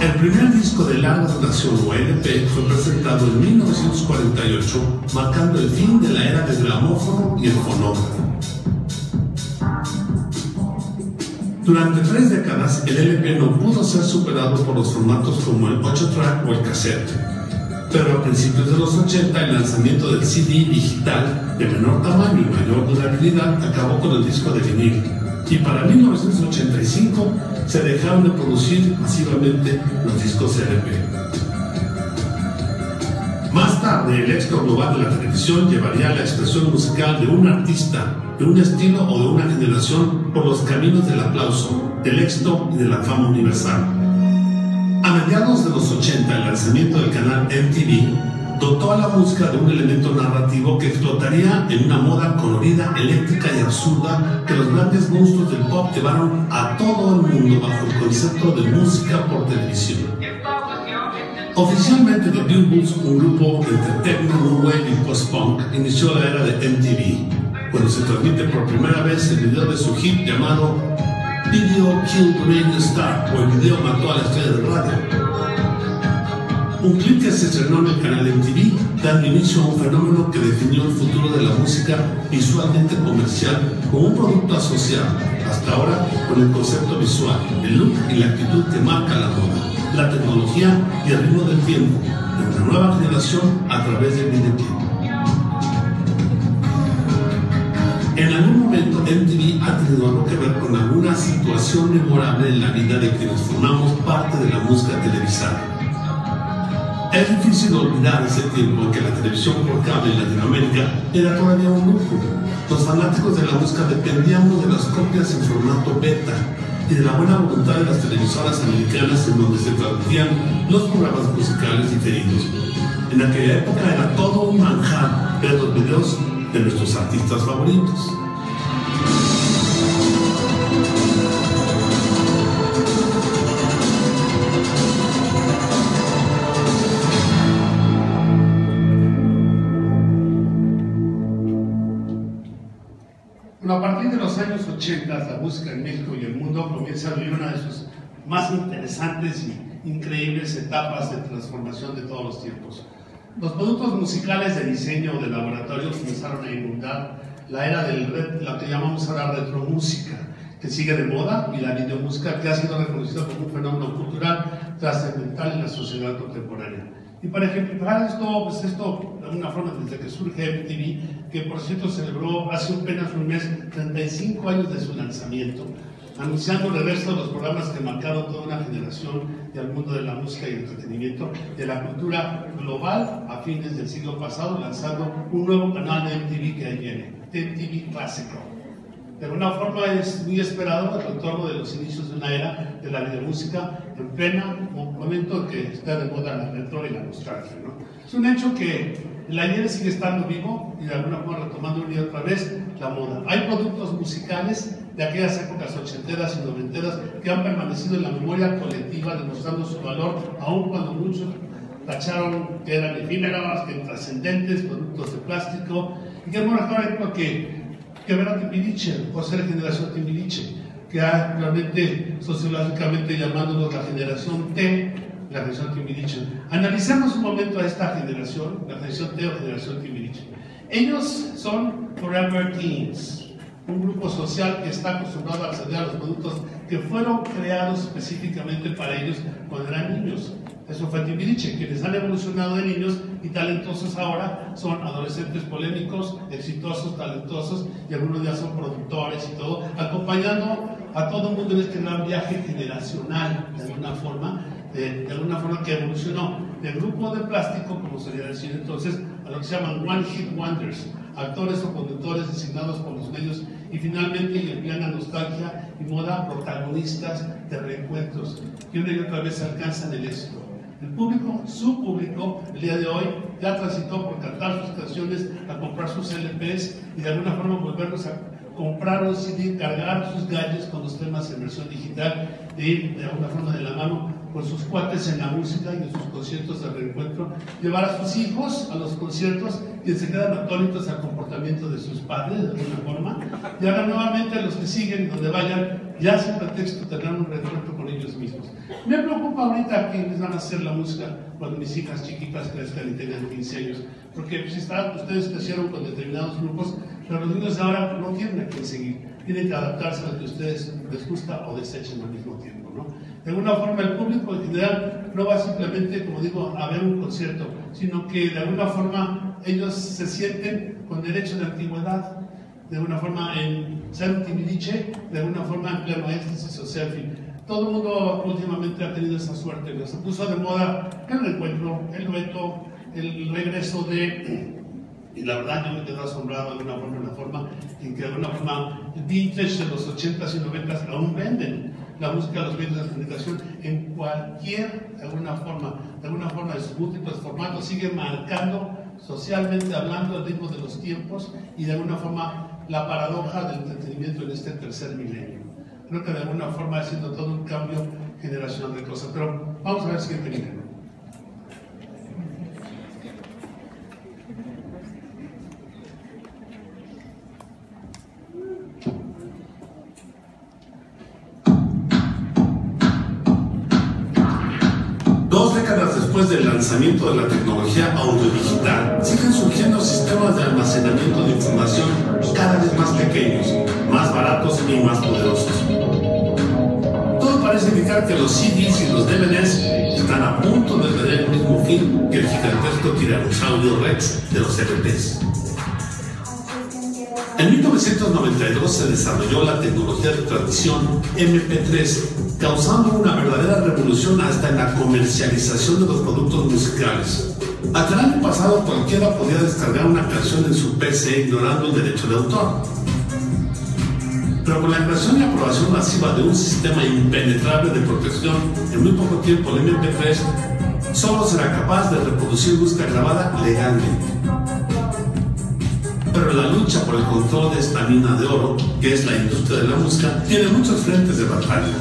S5: El primer disco de larga duración o LP fue presentado en 1948, marcando el fin de la era del gramófono y el fonógrafo. Durante 3 décadas, el LP no pudo ser superado por los formatos como el 8-track o el cassette. Pero a principios de los 80, el lanzamiento del CD digital de menor tamaño y mayor durabilidad acabó con el disco de vinil. Y para 1985 se dejaron de producir masivamente los discos LP. Más tarde, el éxito global de la televisión llevaría la expresión musical de un artista, de un estilo o de una generación por los caminos del aplauso, del éxito y de la fama universal. A mediados de los 80, el lanzamiento del canal MTV dotó a la música de un elemento narrativo que explotaría en una moda colorida, eléctrica y absurda que los grandes monstruos del pop llevaron a todo el mundo bajo el concepto de música por televisión. Oficialmente The Billboards, un grupo entre techno, new wave y post-punk, inició la era de MTV, cuando se transmite por primera vez el video de su hit llamado Video Killed the Radio Star, o el video mató a la estrella de radio. Un clip que se estrenó en el canal MTV, dando inicio a un fenómeno que definió el futuro de la música visualmente comercial como un producto asociado, hasta ahora, con el concepto visual, el look y la actitud que marca la moda, la tecnología y el ritmo del tiempo, de una nueva generación a través del videoclip. En algún momento MTV ha tenido algo que ver con alguna situación memorable en la vida de quienes formamos parte de la música televisada. Es difícil olvidar ese tiempo en que la televisión por cable en Latinoamérica era todavía un lujo. Los fanáticos de la música dependíamos de las copias en formato beta y de la buena voluntad de las televisoras americanas en donde se transmitían los programas musicales diferidos. En aquella época era todo un manjar ver los videos de nuestros artistas favoritos.
S4: Bueno, a partir de los años 80, la música en México y el mundo comienza a vivir una de sus más interesantes y increíbles etapas de transformación de todos los tiempos. Los productos musicales de diseño o de laboratorio comenzaron a inundar la era de la que llamamos ahora retromúsica, que sigue de moda, y la videomúsica, que ha sido reconocida como un fenómeno cultural trascendental en la sociedad contemporánea. Y para ejemplificar esto, pues esto de alguna forma desde que surge MTV, que por cierto celebró hace apenas un mes 35 años de su lanzamiento, anunciando el reverso de los programas que marcaron toda una generación del mundo de la música y el entretenimiento, de la cultura global a fines del siglo pasado, lanzando un nuevo canal de MTV que ahí viene, MTV Clásico. De alguna forma es muy esperado el retorno de los inicios de una era de la videomúsica en pleno momento en que está de moda la retro y la nostalgia, ¿no? Es un hecho que el ayer sigue estando vivo y de alguna forma retomando una y otra vez la moda. Hay productos musicales de aquellas épocas ochenteras y noventeras que han permanecido en la memoria colectiva, demostrando su valor, aun cuando muchos tacharon que eran efímeros, que trascendentes, productos de plástico. Y que bueno, por ejemplo, que ver a Timbiriche, por ser generación Timbiriche, que ha realmente sociológicamente llamándonos la generación T, la generación Timbiriche. Analicemos un momento a esta generación, la generación T o generación Timbiriche. Ellos son Forever Teens, un grupo social que está acostumbrado a acceder a los productos que fueron creados específicamente para ellos cuando eran niños. Eso fue Timbiriche, quienes han evolucionado de niños y talentosos ahora son adolescentes polémicos, exitosos, talentosos, y algunos ya son productores y todo, acompañando a todo el mundo en este gran viaje generacional, de alguna forma que evolucionó del grupo de plástico, como solía decir entonces, a lo que se llaman One Hit Wonders, actores o conductores designados por los medios y finalmente, y en plena nostalgia y moda, protagonistas de reencuentros que una y otra vez alcanzan el éxito. El público, su público, el día de hoy ya transitó por cantar sus canciones, a comprar sus LPs y de alguna forma volverlos a comprar un CD, cargar sus gadgets con los temas en versión digital, de ir de alguna forma de la mano con sus cuates en la música y en sus conciertos de reencuentro, llevar a sus hijos a los conciertos y se quedan atónitos al comportamiento de sus padres de alguna forma, y ahora nuevamente a los que siguen donde vayan, ya sin pretexto tendrán un reencuentro con ellos mismos. Me preocupa ahorita quiénes van a hacer la música cuando mis hijas chiquitas crezcan y tengan 15 años, porque si ustedes crecieron con determinados grupos, pero los niños de ahora no tienen a quién seguir, tienen que adaptarse a lo que a ustedes les gusta o desechen al mismo tiempo, ¿no? De alguna forma el público en general no va simplemente, como digo, a ver un concierto, sino que de alguna forma ellos se sienten con derecho de antigüedad, de alguna forma en ser un Timbiriche, de alguna forma en pleno éxtasis o selfie. Todo el mundo últimamente ha tenido esa suerte, ¿no? Se puso de moda el reencuentro, el dueto, el regreso de... Y la verdad yo me quedo asombrado de alguna forma, en la forma en que de alguna forma el vintage de los 80s y 90s aún venden la música de los medios de comunicación en cualquier, de alguna forma de sus múltiples formatos, sigue marcando socialmente hablando el ritmo de los tiempos y de alguna forma la paradoja del entretenimiento en este tercer milenio. Creo que de alguna forma ha sido todo un cambio generacional de cosas, pero vamos a ver si termina.
S5: Después del lanzamiento de la tecnología audiodigital, siguen surgiendo sistemas de almacenamiento de información cada vez más pequeños, más baratos y más poderosos. Todo parece indicar que los CDs y los DVDs están a punto de tener el mismo fin que el gigantesco tiranosaurio Rex de los LPs. En 1992 se desarrolló la tecnología de transmisión MP3, causando una verdadera revolución hasta en la comercialización de los productos musicales. Hasta el año pasado cualquiera podía descargar una canción en su PC ignorando el derecho de autor. Pero con la creación y aprobación masiva de un sistema impenetrable de protección, en muy poco tiempo el MP3 solo será capaz de reproducir música grabada legalmente. Pero la lucha por el control de esta mina de oro, que es la industria de la música, tiene muchos frentes de batalla.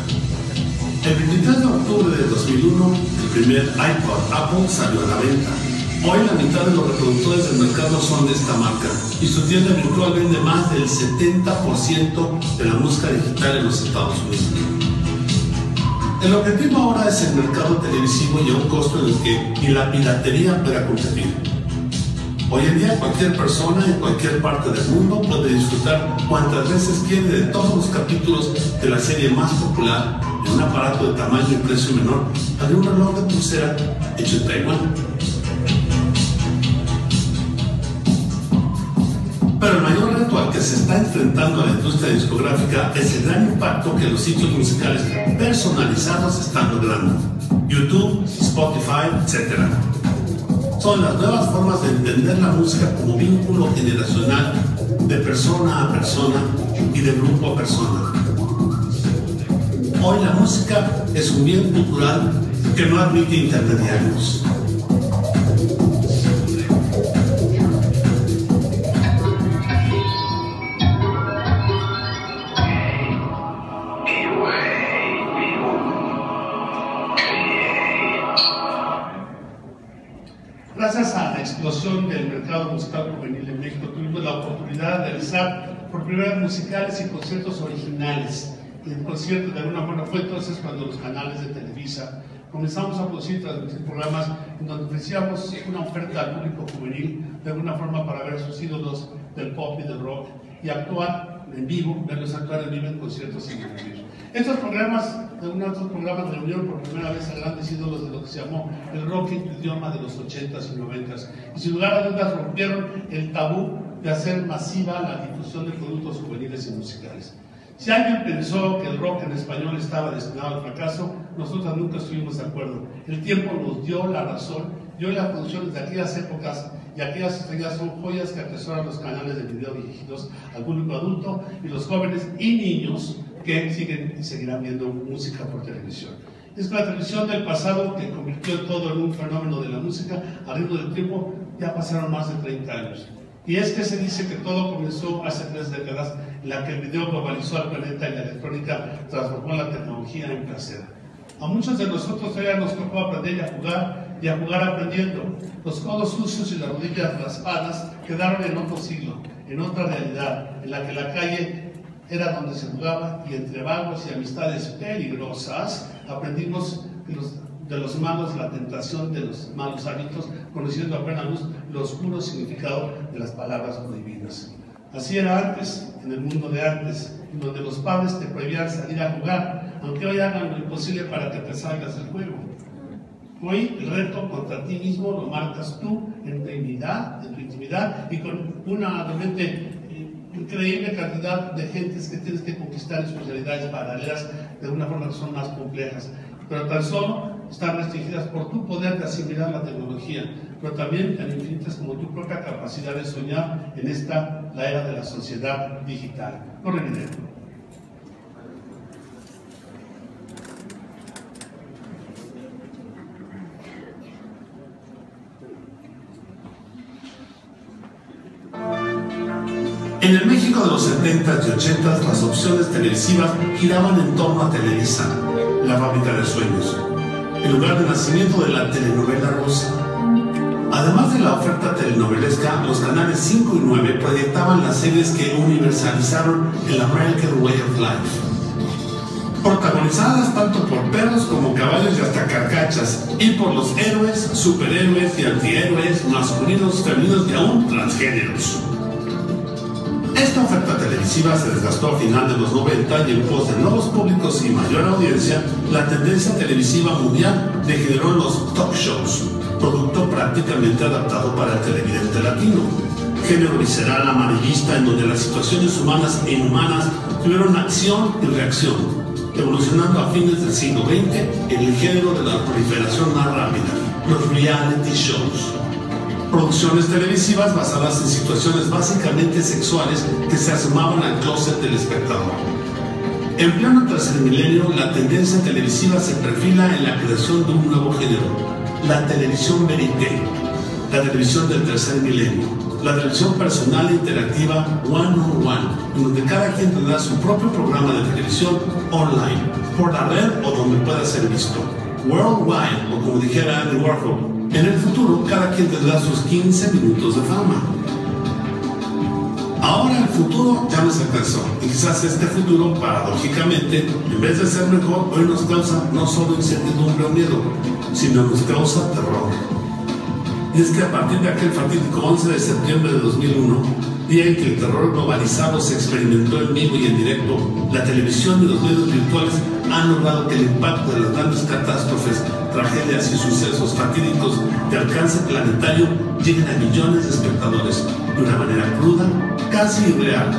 S5: El 23 de octubre de 2001, el primer iPod Apple salió a la venta. Hoy la mitad de los reproductores del mercado son de esta marca y su tienda virtual vende más del 70% de la música digital en los Estados Unidos. El objetivo ahora es el mercado televisivo y a un costo en el que ni la piratería pueda competir. Hoy en día cualquier persona en cualquier parte del mundo puede disfrutar cuantas veces quiere de todos los capítulos de la serie más popular en un aparato de tamaño y precio menor al de un reloj de pulsera hecho en Taiwán. Pero el mayor reto al que se está enfrentando a la industria discográfica es el gran impacto que los sitios musicales personalizados están logrando. YouTube, Spotify, etc. Son las nuevas formas de entender la música como vínculo generacional de persona a persona y de grupo a persona. Hoy la música es un bien cultural que no admite intermediarios.
S4: Gracias a la explosión del mercado musical juvenil en México, tuvimos la oportunidad de realizar por primera vez musicales y conciertos originales. Y el concierto, de alguna forma, fue entonces cuando los canales de Televisa comenzamos a producir programas en donde ofrecíamos una oferta al público juvenil, de alguna forma, para ver a sus ídolos del pop y del rock y actuar en vivo, verlos actuar en vivo en conciertos y en vivo. Estos programas reunieron por primera vez a grandes ídolos de lo que se llamó el rock en tu idioma de los 80s y 90s. Y sin lugar a dudas rompieron el tabú de hacer masiva la difusión de productos juveniles y musicales. Si alguien pensó que el rock en español estaba destinado al fracaso, nosotros nunca estuvimos de acuerdo. El tiempo nos dio la razón, y hoy las producciones de aquellas épocas y aquellas estrellas son joyas que atesoran los canales de video dirigidos al público adulto y los jóvenes y niños que siguen y seguirán viendo música por televisión. Es que la televisión del pasado, que convirtió todo en un fenómeno de la música, al ritmo del tiempo, ya pasaron más de 30 años. Y es que se dice que todo comenzó hace 3 décadas, en la que el video globalizó al planeta y la electrónica transformó la tecnología en placer. A muchos de nosotros todavía nos tocó aprender y a jugar aprendiendo. Los codos sucios y las rodillas raspadas quedaron en otro siglo, en otra realidad, en la que la calle era donde se jugaba, y entre vagos y amistades peligrosas aprendimos de los malos la tentación de los malos hábitos, conociendo a plena luz el oscuro significado de las palabras prohibidas. Así era antes, en el mundo de antes, en donde los padres te prohibían salir a jugar, aunque hoy hagan lo imposible para que te salgas del juego. Hoy el reto contra ti mismo lo marcas tú en tu intimidad y con una realmente increíble cantidad de gentes que tienes que conquistar en sus realidades paralelas, de una forma que son más complejas, pero tan solo están restringidas por tu poder de asimilar la tecnología, pero también tan infinitas como tu propia capacidad de soñar en la era de la sociedad digital. Corre video.
S5: En el México de los 70s y 80s, las opciones televisivas giraban en torno a Televisa, la fábrica de sueños, el lugar de nacimiento de la telenovela rosa. Además de la oferta telenovelesca, los canales 5 y 9 proyectaban las series que universalizaron el American Way of Life, protagonizadas tanto por perros como caballos y hasta carcachas, y por los héroes, superhéroes y antihéroes, masculinos, femeninos y aún transgéneros. Esta oferta televisiva se desgastó a final de los 90 y en pos de nuevos públicos y mayor audiencia, la tendencia televisiva mundial degeneró en los talk shows, producto prácticamente adaptado para el televidente latino. Género visceral amarillista en donde las situaciones humanas e inhumanas tuvieron acción y reacción, evolucionando a fines del siglo XX en el género de la proliferación más rápida, los reality shows. Producciones televisivas basadas en situaciones básicamente sexuales que se asomaban al closet del espectador. En pleno tercer milenio, la tendencia televisiva se perfila en la creación de un nuevo género, la televisión verité, la televisión del tercer milenio, la televisión personal e interactiva one-on-one, en donde cada quien tendrá su propio programa de televisión online, por la red o donde pueda ser visto. Worldwide, o como dijera Andy Warhol, en el futuro, cada quien tendrá sus 15 minutos de fama. Ahora el futuro ya nos alcanzó, y quizás este futuro, paradójicamente, en vez de ser mejor, hoy nos causa no solo incertidumbre o miedo, sino nos causa terror. Y es que a partir de aquel fatídico 11 de septiembre de 2001, día en que el terror globalizado se experimentó en vivo y en directo, la televisión y los medios virtuales han logrado que el impacto de las grandes catástrofes, tragedias y sucesos fatídicos de alcance planetario lleguen a millones de espectadores, de una manera cruda, casi irreal.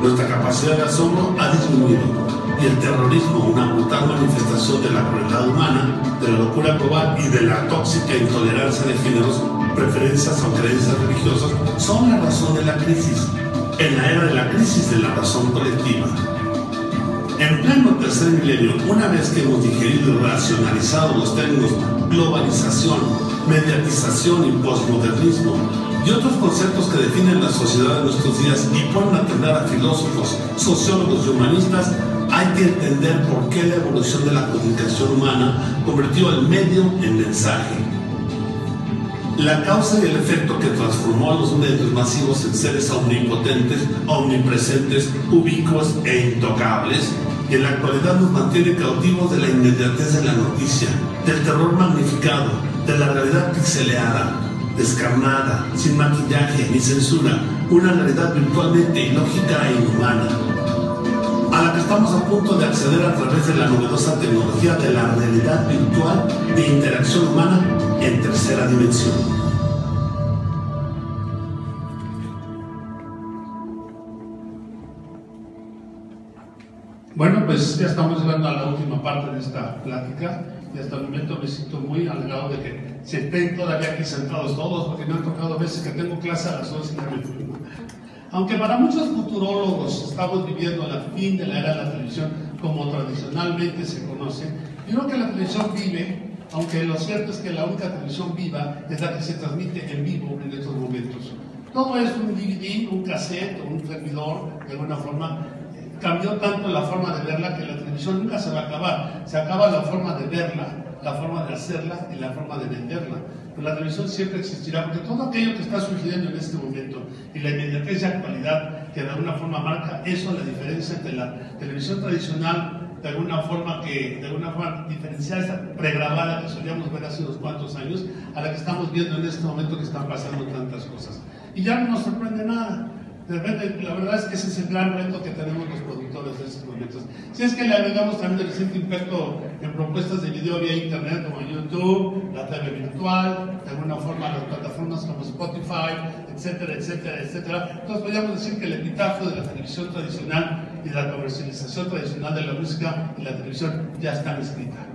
S5: Nuestra capacidad de asombro ha disminuido y el terrorismo, una brutal manifestación de la crueldad humana, de la locura global y de la tóxica intolerancia de géneros, preferencias o creencias religiosas, son la razón de la crisis, en la era de la crisis de la razón colectiva. En pleno tercer milenio, una vez que hemos digerido y racionalizado los términos globalización, mediatización y posmodernismo y otros conceptos que definen la sociedad de nuestros días y ponen a atender a filósofos, sociólogos y humanistas, hay que entender por qué la evolución de la comunicación humana convirtió el medio en mensaje. La causa y el efecto que transformó a los medios masivos en seres omnipotentes, omnipresentes, ubicuos e intocables, y en la actualidad nos mantiene cautivos de la inmediatez de la noticia, del terror magnificado, de la realidad pixeleada, descarnada, sin maquillaje ni censura, una realidad virtualmente ilógica e inhumana, a la que estamos a punto de acceder a través de la novedosa tecnología de la realidad virtual de interacción humana en tercera dimensión.
S4: Bueno, pues ya estamos llegando a la última parte de esta plática y hasta el momento me siento muy halagado de que se estén todavía aquí sentados todos, porque me han tocado veces que tengo clase a las 11:30. Aunque para muchos futurólogos estamos viviendo el fin de la era de la televisión como tradicionalmente se conoce, yo creo que la televisión vive, aunque lo cierto es que la única televisión viva es la que se transmite en vivo en estos momentos. Todo es un DVD, un cassette o un servidor, de alguna forma. Cambió tanto la forma de verla que la televisión nunca se va a acabar. Se acaba la forma de verla, la forma de hacerla y la forma de venderla. Pero la televisión siempre existirá, porque todo aquello que está sucediendo en este momento y la inmediatez y actualidad que de alguna forma marca eso, la diferencia entre la televisión tradicional, de alguna forma diferenciada, esta pregrabada que solíamos ver hace unos cuantos años, a la que estamos viendo en este momento que están pasando tantas cosas. Y ya no nos sorprende nada. De repente, la verdad es que ese es el gran reto que tenemos los productores de estos momentos. Si es que le agregamos también el reciente impacto en propuestas de video vía internet como YouTube, la TV virtual, de alguna forma las plataformas como Spotify, etcétera, etcétera, etcétera, entonces podríamos decir que el epitafio de la televisión tradicional y de la comercialización tradicional de la música y la televisión ya están escritas.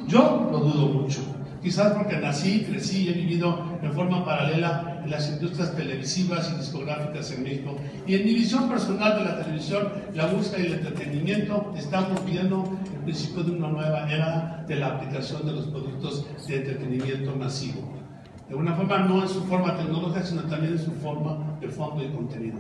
S4: Yo lo dudo mucho. Quizás porque nací, crecí y he vivido en forma paralela en las industrias televisivas y discográficas en México. Y en mi visión personal de la televisión, la música y el entretenimiento, estamos viendo el principio de una nueva era de la aplicación de los productos de entretenimiento masivo. De una forma no en su forma tecnológica, sino también en su forma de fondo y contenido.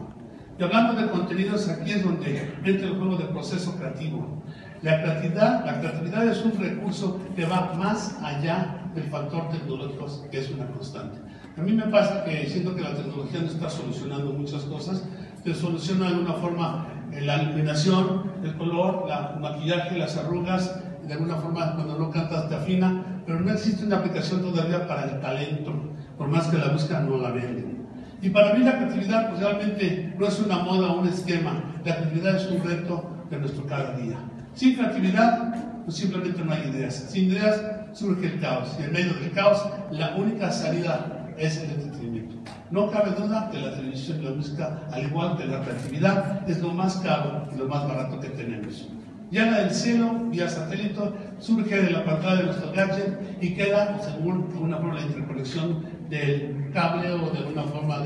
S4: Y hablando de contenidos, aquí es donde entra el juego de proceso creativo. La creatividad es un recurso que va más allá del factor tecnológico, que es una constante. A mí me pasa que siento que la tecnología no está solucionando muchas cosas, que soluciona de alguna forma la iluminación, el color, el maquillaje, las arrugas, de alguna forma cuando no cantas te afina, pero no existe una aplicación todavía para el talento, por más que la buscan no la venden. Y para mí la creatividad pues realmente no es una moda o un esquema, la creatividad es un reto de nuestro cada día. Sin creatividad, pues simplemente no hay ideas. Sin ideas surge el caos. Y en medio del caos, la única salida es el entretenimiento. No cabe duda que la televisión y la música, al igual que la creatividad, es lo más caro y lo más barato que tenemos. Llama del cielo, vía satélite, surge de la pantalla de nuestro gadget y queda, según de alguna forma, la interconexión del cable o de alguna forma,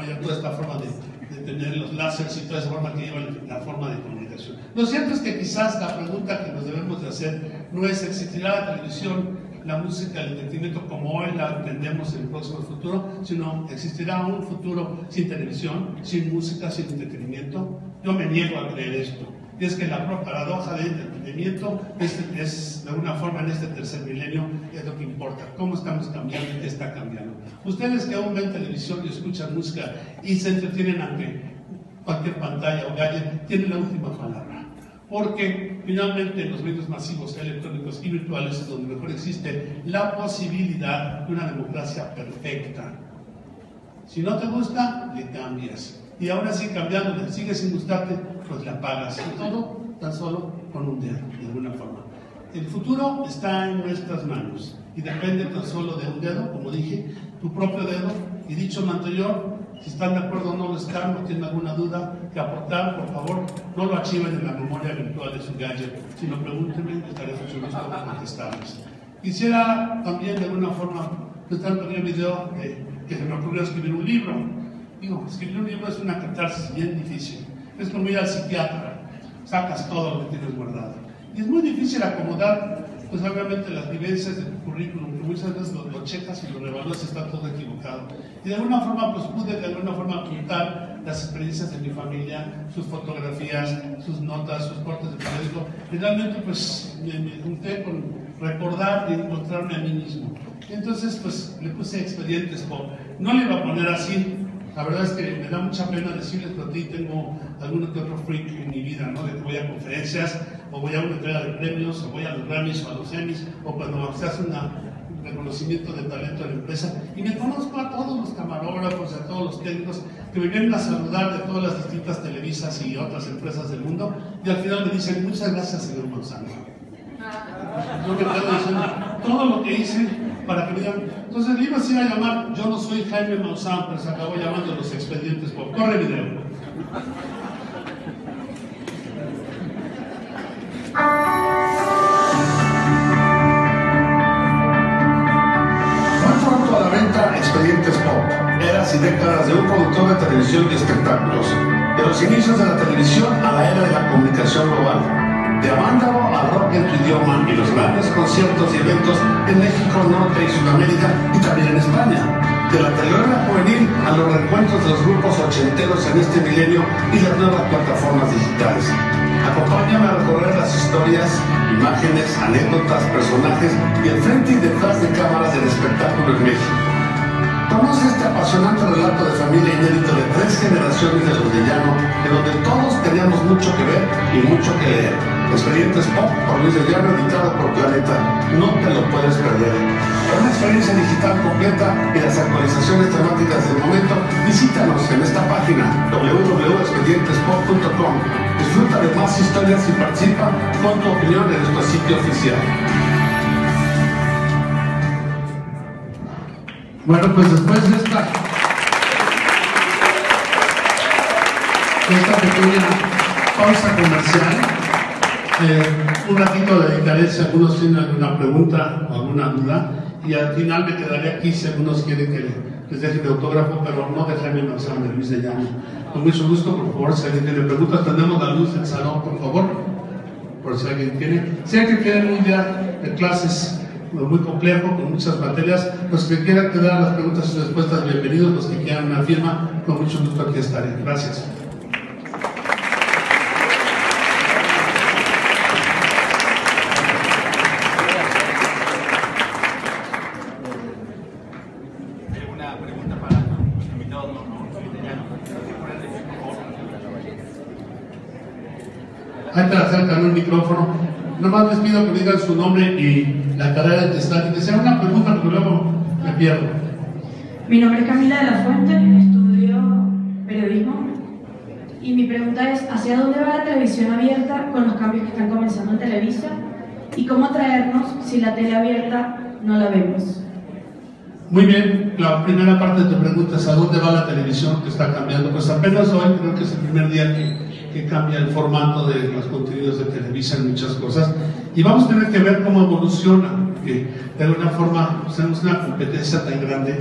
S4: ya toda esta forma de tener los láseres y toda esa forma que lleva la forma de comunicación. Lo cierto es que quizás la pregunta que nos debemos de hacer no es ¿existirá la televisión, la música, el entretenimiento como hoy la entendemos en el próximo futuro? Sino ¿existirá un futuro sin televisión, sin música, sin entretenimiento? Yo me niego a creer esto. Y es que la paradoja del entretenimiento es de alguna forma en este tercer milenio es lo que importa. ¿Cómo estamos cambiando y qué está cambiando? Ustedes que aún ven televisión y escuchan música y se entretienen ante cualquier pantalla o gadget, tienen la última palabra. Porque finalmente en los medios masivos, electrónicos y virtuales es donde mejor existe la posibilidad de una democracia perfecta. Si no te gusta, le cambias. Y aún así cambiándole, sigue sin gustarte, pues la pagas. Y todo tan solo con un dedo, de alguna forma. El futuro está en nuestras manos y depende tan solo de un dedo, como dije, tu propio dedo, Y dicho lo anterior, si están de acuerdo o no los están, o tienen alguna duda que aportar, por favor, no lo archiven en la memoria virtual de su gadget, sino pregúntenme, estaré mucho gusto por contestarles. Quisiera también de alguna forma mostrar un pequeño video que se me ocurrió escribir un libro. Digo, escribir un libro es una catarsis bien difícil. Es como ir al psiquiatra, sacas todo lo que tienes guardado. Y es muy difícil acomodar, pues obviamente las vivencias de tu currículum, que muchas veces lo checas y lo revalúas y está todo equivocado. Y de alguna forma, pues pude de alguna forma apuntar las experiencias de mi familia, sus fotografías, sus notas, sus cortes de periódico. Y realmente, pues me junté con recordar y encontrarme a mí mismo. Y entonces, pues le puse Expedientes Pop. No le iba a poner así. La verdad es que me da mucha pena decirles, pero a ti tengo alguno que otro freak en mi vida, ¿no? De que voy a conferencias, o voy a una entrega de premios, o voy a los Grammys o a los Emmys, o cuando se hace un reconocimiento de talento de la empresa. Y me conozco a todos los camarógrafos, a todos los técnicos que me vienen a saludar de todas las distintas televisas y otras empresas del mundo, y al final me dicen, muchas gracias, señor Monsanto. Yo me quedo diciendo todo lo que hice para que me digan. Entonces el libro se iba a llamar Yo no soy Jaime Maussan, pero se acabó llamando Los Expedientes Pop. Corre video.
S5: Muy pronto a la venta Expedientes Pop, eras y décadas de un productor de televisión y espectáculos, de los inicios de la televisión a la era de la comunicación global. De Avándaro al rock en tu idioma y los grandes conciertos y eventos en México, Norte y Sudamérica y también en España. De la telenovela juvenil a los reencuentros de los grupos ochenteros en este milenio y las nuevas plataformas digitales. Acompáñame a recorrer las historias, imágenes, anécdotas, personajes y el frente y detrás de cámaras del espectáculo en México. Conoce este apasionante relato de familia inédito de 3 generaciones de los de Llano, en donde todos teníamos mucho que ver y mucho que leer. Expedientes Pop por Luis de Llano, editado por Planeta. No te lo puedes perder. Para una experiencia digital completa y las actualizaciones temáticas del momento, visítanos en esta página www.expedientespop.com. Disfruta de más historias y participa con tu opinión en nuestro sitio oficial.
S4: Bueno, pues después de esta pequeña pausa comercial, un ratito dedicaré si algunos tienen alguna pregunta o alguna duda, y al final me quedaré aquí si algunos quieren que les deje de autógrafo, pero no de Jaime Maussan, de Luis de Llano. Con mucho gusto, por favor, si alguien tiene preguntas, tenemos la luz del salón, por favor, por si alguien tiene. Sé que quieren un día de clases muy complejo, con muchas materias. Los que quieran que dar las preguntas y respuestas, bienvenidos. Los que quieran una firma, con mucho gusto aquí estaré. Gracias.
S2: ¿Alguna pregunta para los invitados?
S4: Ahí te acercan un micrófono. Nomás les pido que me digan su nombre y la carrera que están. Y que sea una pregunta, porque luego me pierdo.
S7: Mi nombre es Camila de la Fuente, estudio periodismo. Y mi pregunta es, ¿hacia dónde va la televisión abierta con los cambios que están comenzando en Televisa? ¿Y cómo atraernos si la tele abierta no la vemos?
S4: Muy bien, la primera parte de tu pregunta es ¿a dónde va la televisión que está cambiando? Pues apenas hoy creo que es el primer día que cambia el formato de los contenidos de Televisa en muchas cosas, y vamos a tener que ver cómo evoluciona, que de alguna forma tenemos una competencia tan grande.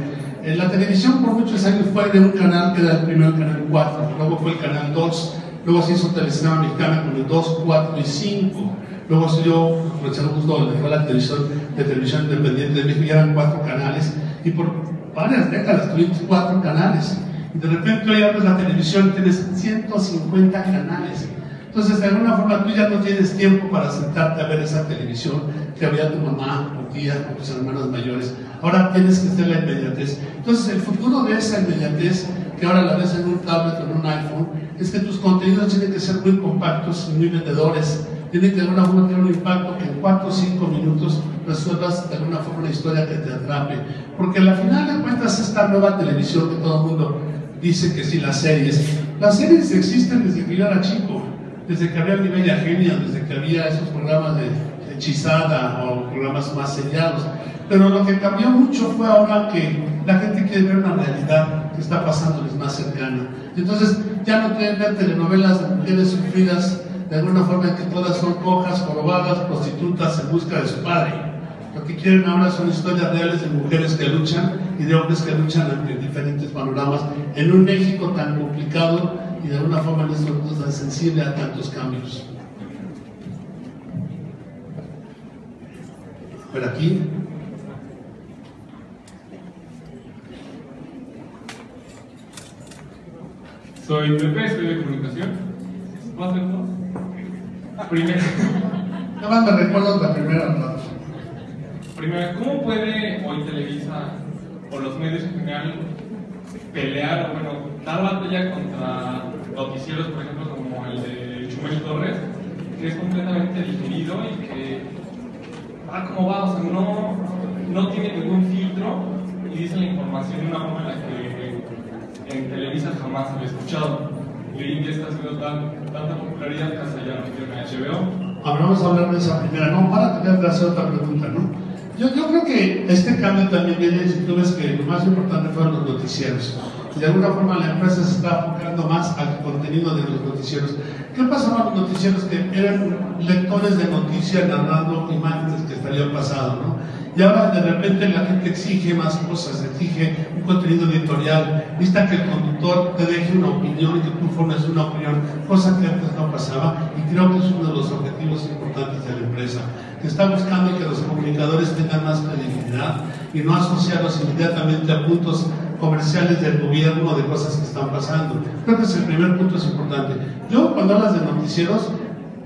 S4: La televisión por muchos años fue de un canal que era el primero, Canal 4, luego fue el Canal 2, luego se hizo Telecinema Mexicana con el 2, 4 y 5, luego se dio, Richard Augusto dejó la televisión independiente de México, y eran 4 canales, y por varias décadas tuvimos 4 canales. Y de repente hoy abres la televisión y tienes 150 canales. Entonces, de alguna forma, tú ya no tienes tiempo para sentarte a ver esa televisión que había tu mamá, tu tía, o tus hermanos mayores. Ahora tienes que hacer la inmediatez. Entonces, el futuro de esa inmediatez, que ahora la ves en un tablet o en un iPhone, es que tus contenidos tienen que ser muy compactos y muy vendedores. Tienen que de alguna forma tener un impacto que en 4 o 5 minutos resuelvas de alguna forma una historia que te atrape. Porque al final de cuentas, esta nueva televisión que todo el mundo dice que sí, las series existen desde que yo era chico, desde que había Mi Bella Genia, desde que había esos programas de hechizada o programas más sellados. Pero lo que cambió mucho fue ahora que la gente quiere ver una realidad que está pasándoles más cercana. Entonces ya no quieren ver telenovelas de mujeres sufridas de alguna forma en que todas son cojas, jorobadas, prostitutas en busca de su padre. Lo que quieren ahora son historias reales de mujeres que luchan y de hombres que luchan ante diferentes panoramas en un México tan complicado y de alguna forma en estos momentos tan sensible a tantos cambios. Por aquí.
S8: Soy Pepe, soy de comunicación. ¿Puedo hacer todo? Primero.
S4: Nada más me recuerdo la primera parte.
S8: Primero, ¿cómo puede hoy Televisa o los medios en general pelear o, bueno, dar batalla contra noticieros, por ejemplo, como el de Chumel Torres, que es completamente digerido y que va como va, o sea, no tiene ningún filtro y dice la información de una forma en la que en Televisa jamás había escuchado? Y hoy en día está haciendo tanta popularidad que hasta ya no tiene HBO.
S4: Ahora vamos a hablar de esa primera, no, para tener que hacer otra pregunta, ¿no? Yo creo que este cambio también viene, si tú ves que lo más importante fueron los noticieros. Y de alguna forma la empresa se está enfocando más al contenido de los noticieros. ¿Qué pasaba con los noticieros? Que eran lectores de noticias narrando imágenes que estarían pasando, ¿no? Y ahora de repente la gente exige más cosas, exige un contenido editorial, vista que el conductor te deje una opinión y que tú formes una opinión, cosa que antes no pasaba, y creo que es uno de los objetivos importantes de la empresa, que está buscando que los comunicadores tengan más credibilidad y no asociarlos inmediatamente a puntos comerciales del gobierno o de cosas que están pasando. Creo que es el primer punto, es importante. Yo, cuando hablas de noticieros,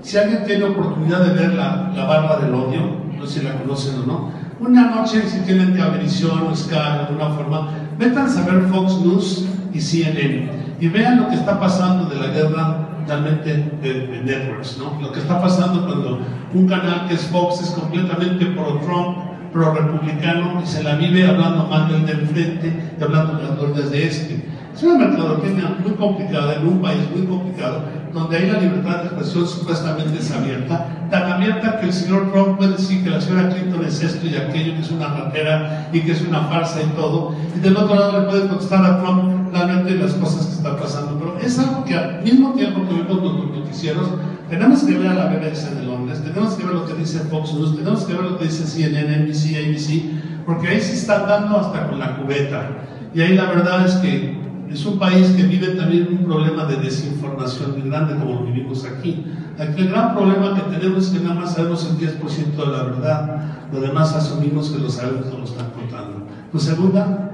S4: si alguien tiene la oportunidad de ver la barra del odio, no sé si la conocen o no, una noche, si tienen Cablevisión o Sky de alguna forma, métanse a ver Fox News y CNN y vean lo que está pasando de la guerra realmente de networks, ¿no? Lo que está pasando cuando un canal que es Fox es completamente pro-Trump, pro-republicano y se la vive hablando mal del de enfrente y hablando de las glorias de este. Es una mercadotecnia muy complicada en un país muy complicado, donde ahí la libertad de expresión supuestamente es abierta, tan abierta que el señor Trump puede decir que la señora Clinton es esto y aquello, que es una ratera y que es una farsa y todo, y del otro lado le puede contestar a Trump realmente las cosas que están pasando. Pero es algo que al mismo tiempo que vemos los noticieros, tenemos que ver a la BBC de Londres, tenemos que ver lo que dice Fox News, tenemos que ver lo que dice CNN, NBC, ABC, porque ahí se están dando hasta con la cubeta. Y ahí la verdad es que es un país que vive también un problema de desinformación muy grande, como vivimos aquí. Aquí el gran problema que tenemos es que nada más sabemos el 10% de la verdad, lo demás asumimos que lo sabemos, no lo están contando. ¿Tu segunda?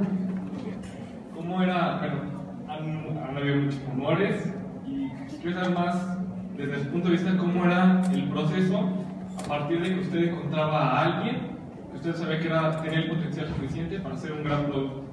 S8: ¿Cómo era? Bueno, han habido muchos rumores y quiero saber más desde su punto de vista cómo era el proceso a partir de que usted encontraba a alguien que usted sabía que tenía el potencial suficiente para hacer un gran producto.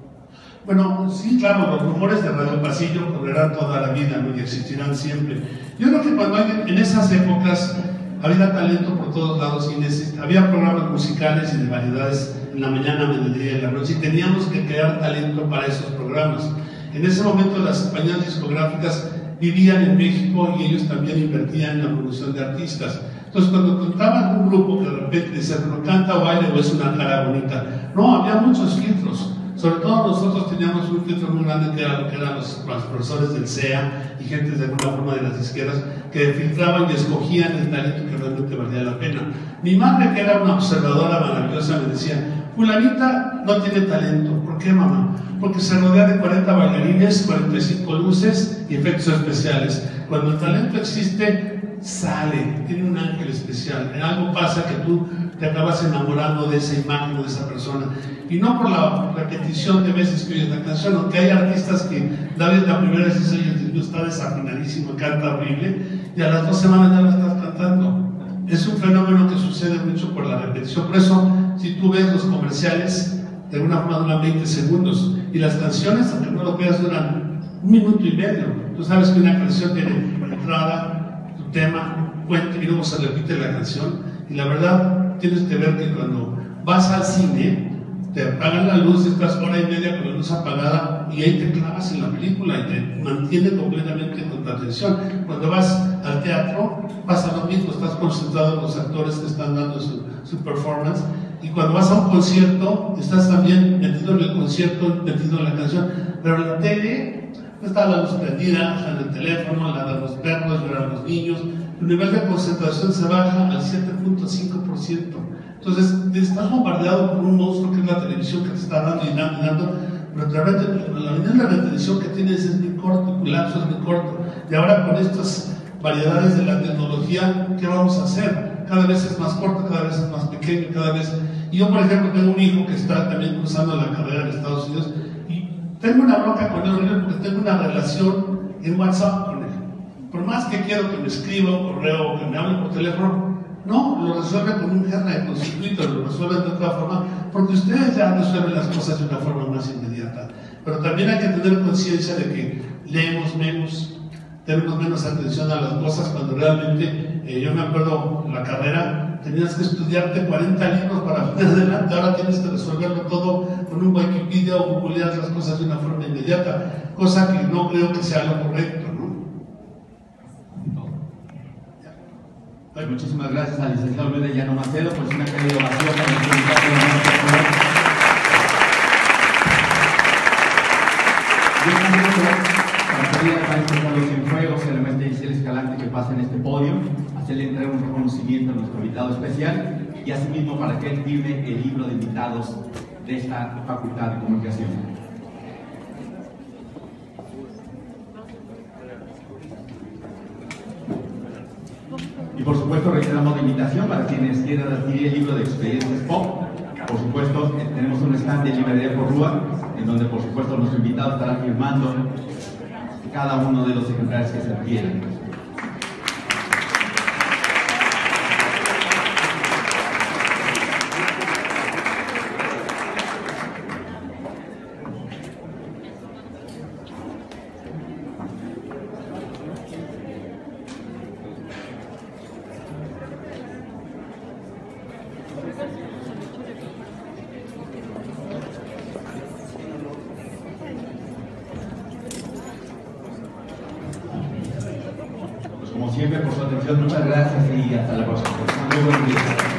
S4: Bueno, sí, claro, los rumores de Radio Pasillo correrán toda la vida, ¿no? Y existirán siempre. Yo creo que cuando en esas épocas había talento por todos lados y había programas musicales y de variedades en la mañana, mediodía y en la noche, y teníamos que crear talento para esos programas. En ese momento las compañías discográficas vivían en México y ellos también invertían en la producción de artistas. Entonces, cuando contaban un grupo que de repente decía, no canta o baile o es una cara bonita, no, había muchos filtros. Sobre todo nosotros teníamos un filtro muy grande que era lo que eran los profesores del CEA y gente de alguna forma de las izquierdas que filtraban y escogían el talento que realmente valía la pena. Mi madre, que era una observadora maravillosa, me decía, fulanita no tiene talento. ¿Por qué, mamá? Porque se rodea de 40 bailarines, 45 luces y efectos especiales. Cuando el talento existe, sale, tiene un ángel especial. En algo pasa que tú te acabas enamorando de esa imagen o de esa persona. Y no por la repetición de veces que oyes la canción, aunque hay artistas que la primera vez que está desafinadísimo, canta horrible, y a las 2 semanas ya lo estás cantando. Es un fenómeno que sucede mucho por la repetición. Por eso, si tú ves los comerciales, de alguna forma duran 20 segundos, y las canciones, aunque no lo veas, duran 1 minuto y medio. Tú sabes que una canción tiene entrada, tu tema, cuento, y luego se repite la canción. Y la verdad, tienes que ver que cuando vas al cine, te apagan la luz, estás hora y media con la luz apagada y ahí te clavas en la película y te mantiene completamente con tu atención. Cuando vas al teatro pasa lo mismo, estás concentrado en los actores que están dando su performance, y cuando vas a un concierto estás también metido en el concierto, metido en la canción. Pero en la tele está la luz prendida, está en el teléfono, la de los perros, lloran los niños, el nivel de concentración se baja al 7.5%. Entonces, estás bombardeado por un monstruo que es la televisión, que te está dando y dando y dando, pero realmente la unidad de retención que tienes es muy corto, el lapso es muy corto. Y ahora con estas variedades de la tecnología, ¿qué vamos a hacer? Cada vez es más corto, cada vez es más pequeño, cada vez... Y yo, por ejemplo, tengo un hijo que está también cursando la carrera en Estados Unidos, y tengo una bronca con él porque tengo una relación en WhatsApp con él. Por más que quiero que me escriba un correo o que me hable por teléfono, no, lo resuelve con un GR constituido, lo resuelve de otra forma, porque ustedes ya resuelven las cosas de una forma más inmediata. Pero también hay que tener conciencia de que leemos menos, tenemos menos atención a las cosas, cuando realmente, yo me acuerdo la carrera, tenías que estudiarte 40 libros para poner adelante, ahora tienes que resolverlo todo con un Wikipedia o googlear las cosas de una forma inmediata, cosa que no creo que sea lo correcto, ¿no?
S2: Bueno, muchísimas gracias al licenciado Luis de Llano Macedo, pues una querida ovación para el invitado de la noche. Para pedir al maestro Carlos Cienfuegos y al maestro Gisela Escalante que pasen este podio, hacerle entrega un reconocimiento a nuestro invitado especial y asimismo para que él firme el libro de invitados de esta Facultad de Comunicación. Y por supuesto reiteramos la invitación para quienes quieran adquirir el libro de Experiencias Pop. Por supuesto tenemos un stand de librería Porrúa, en donde por supuesto nuestro invitado estará firmando cada uno de los ejemplares que se adquieran. Como siempre, por su atención, muchas gracias y hasta la próxima. Muy buen día.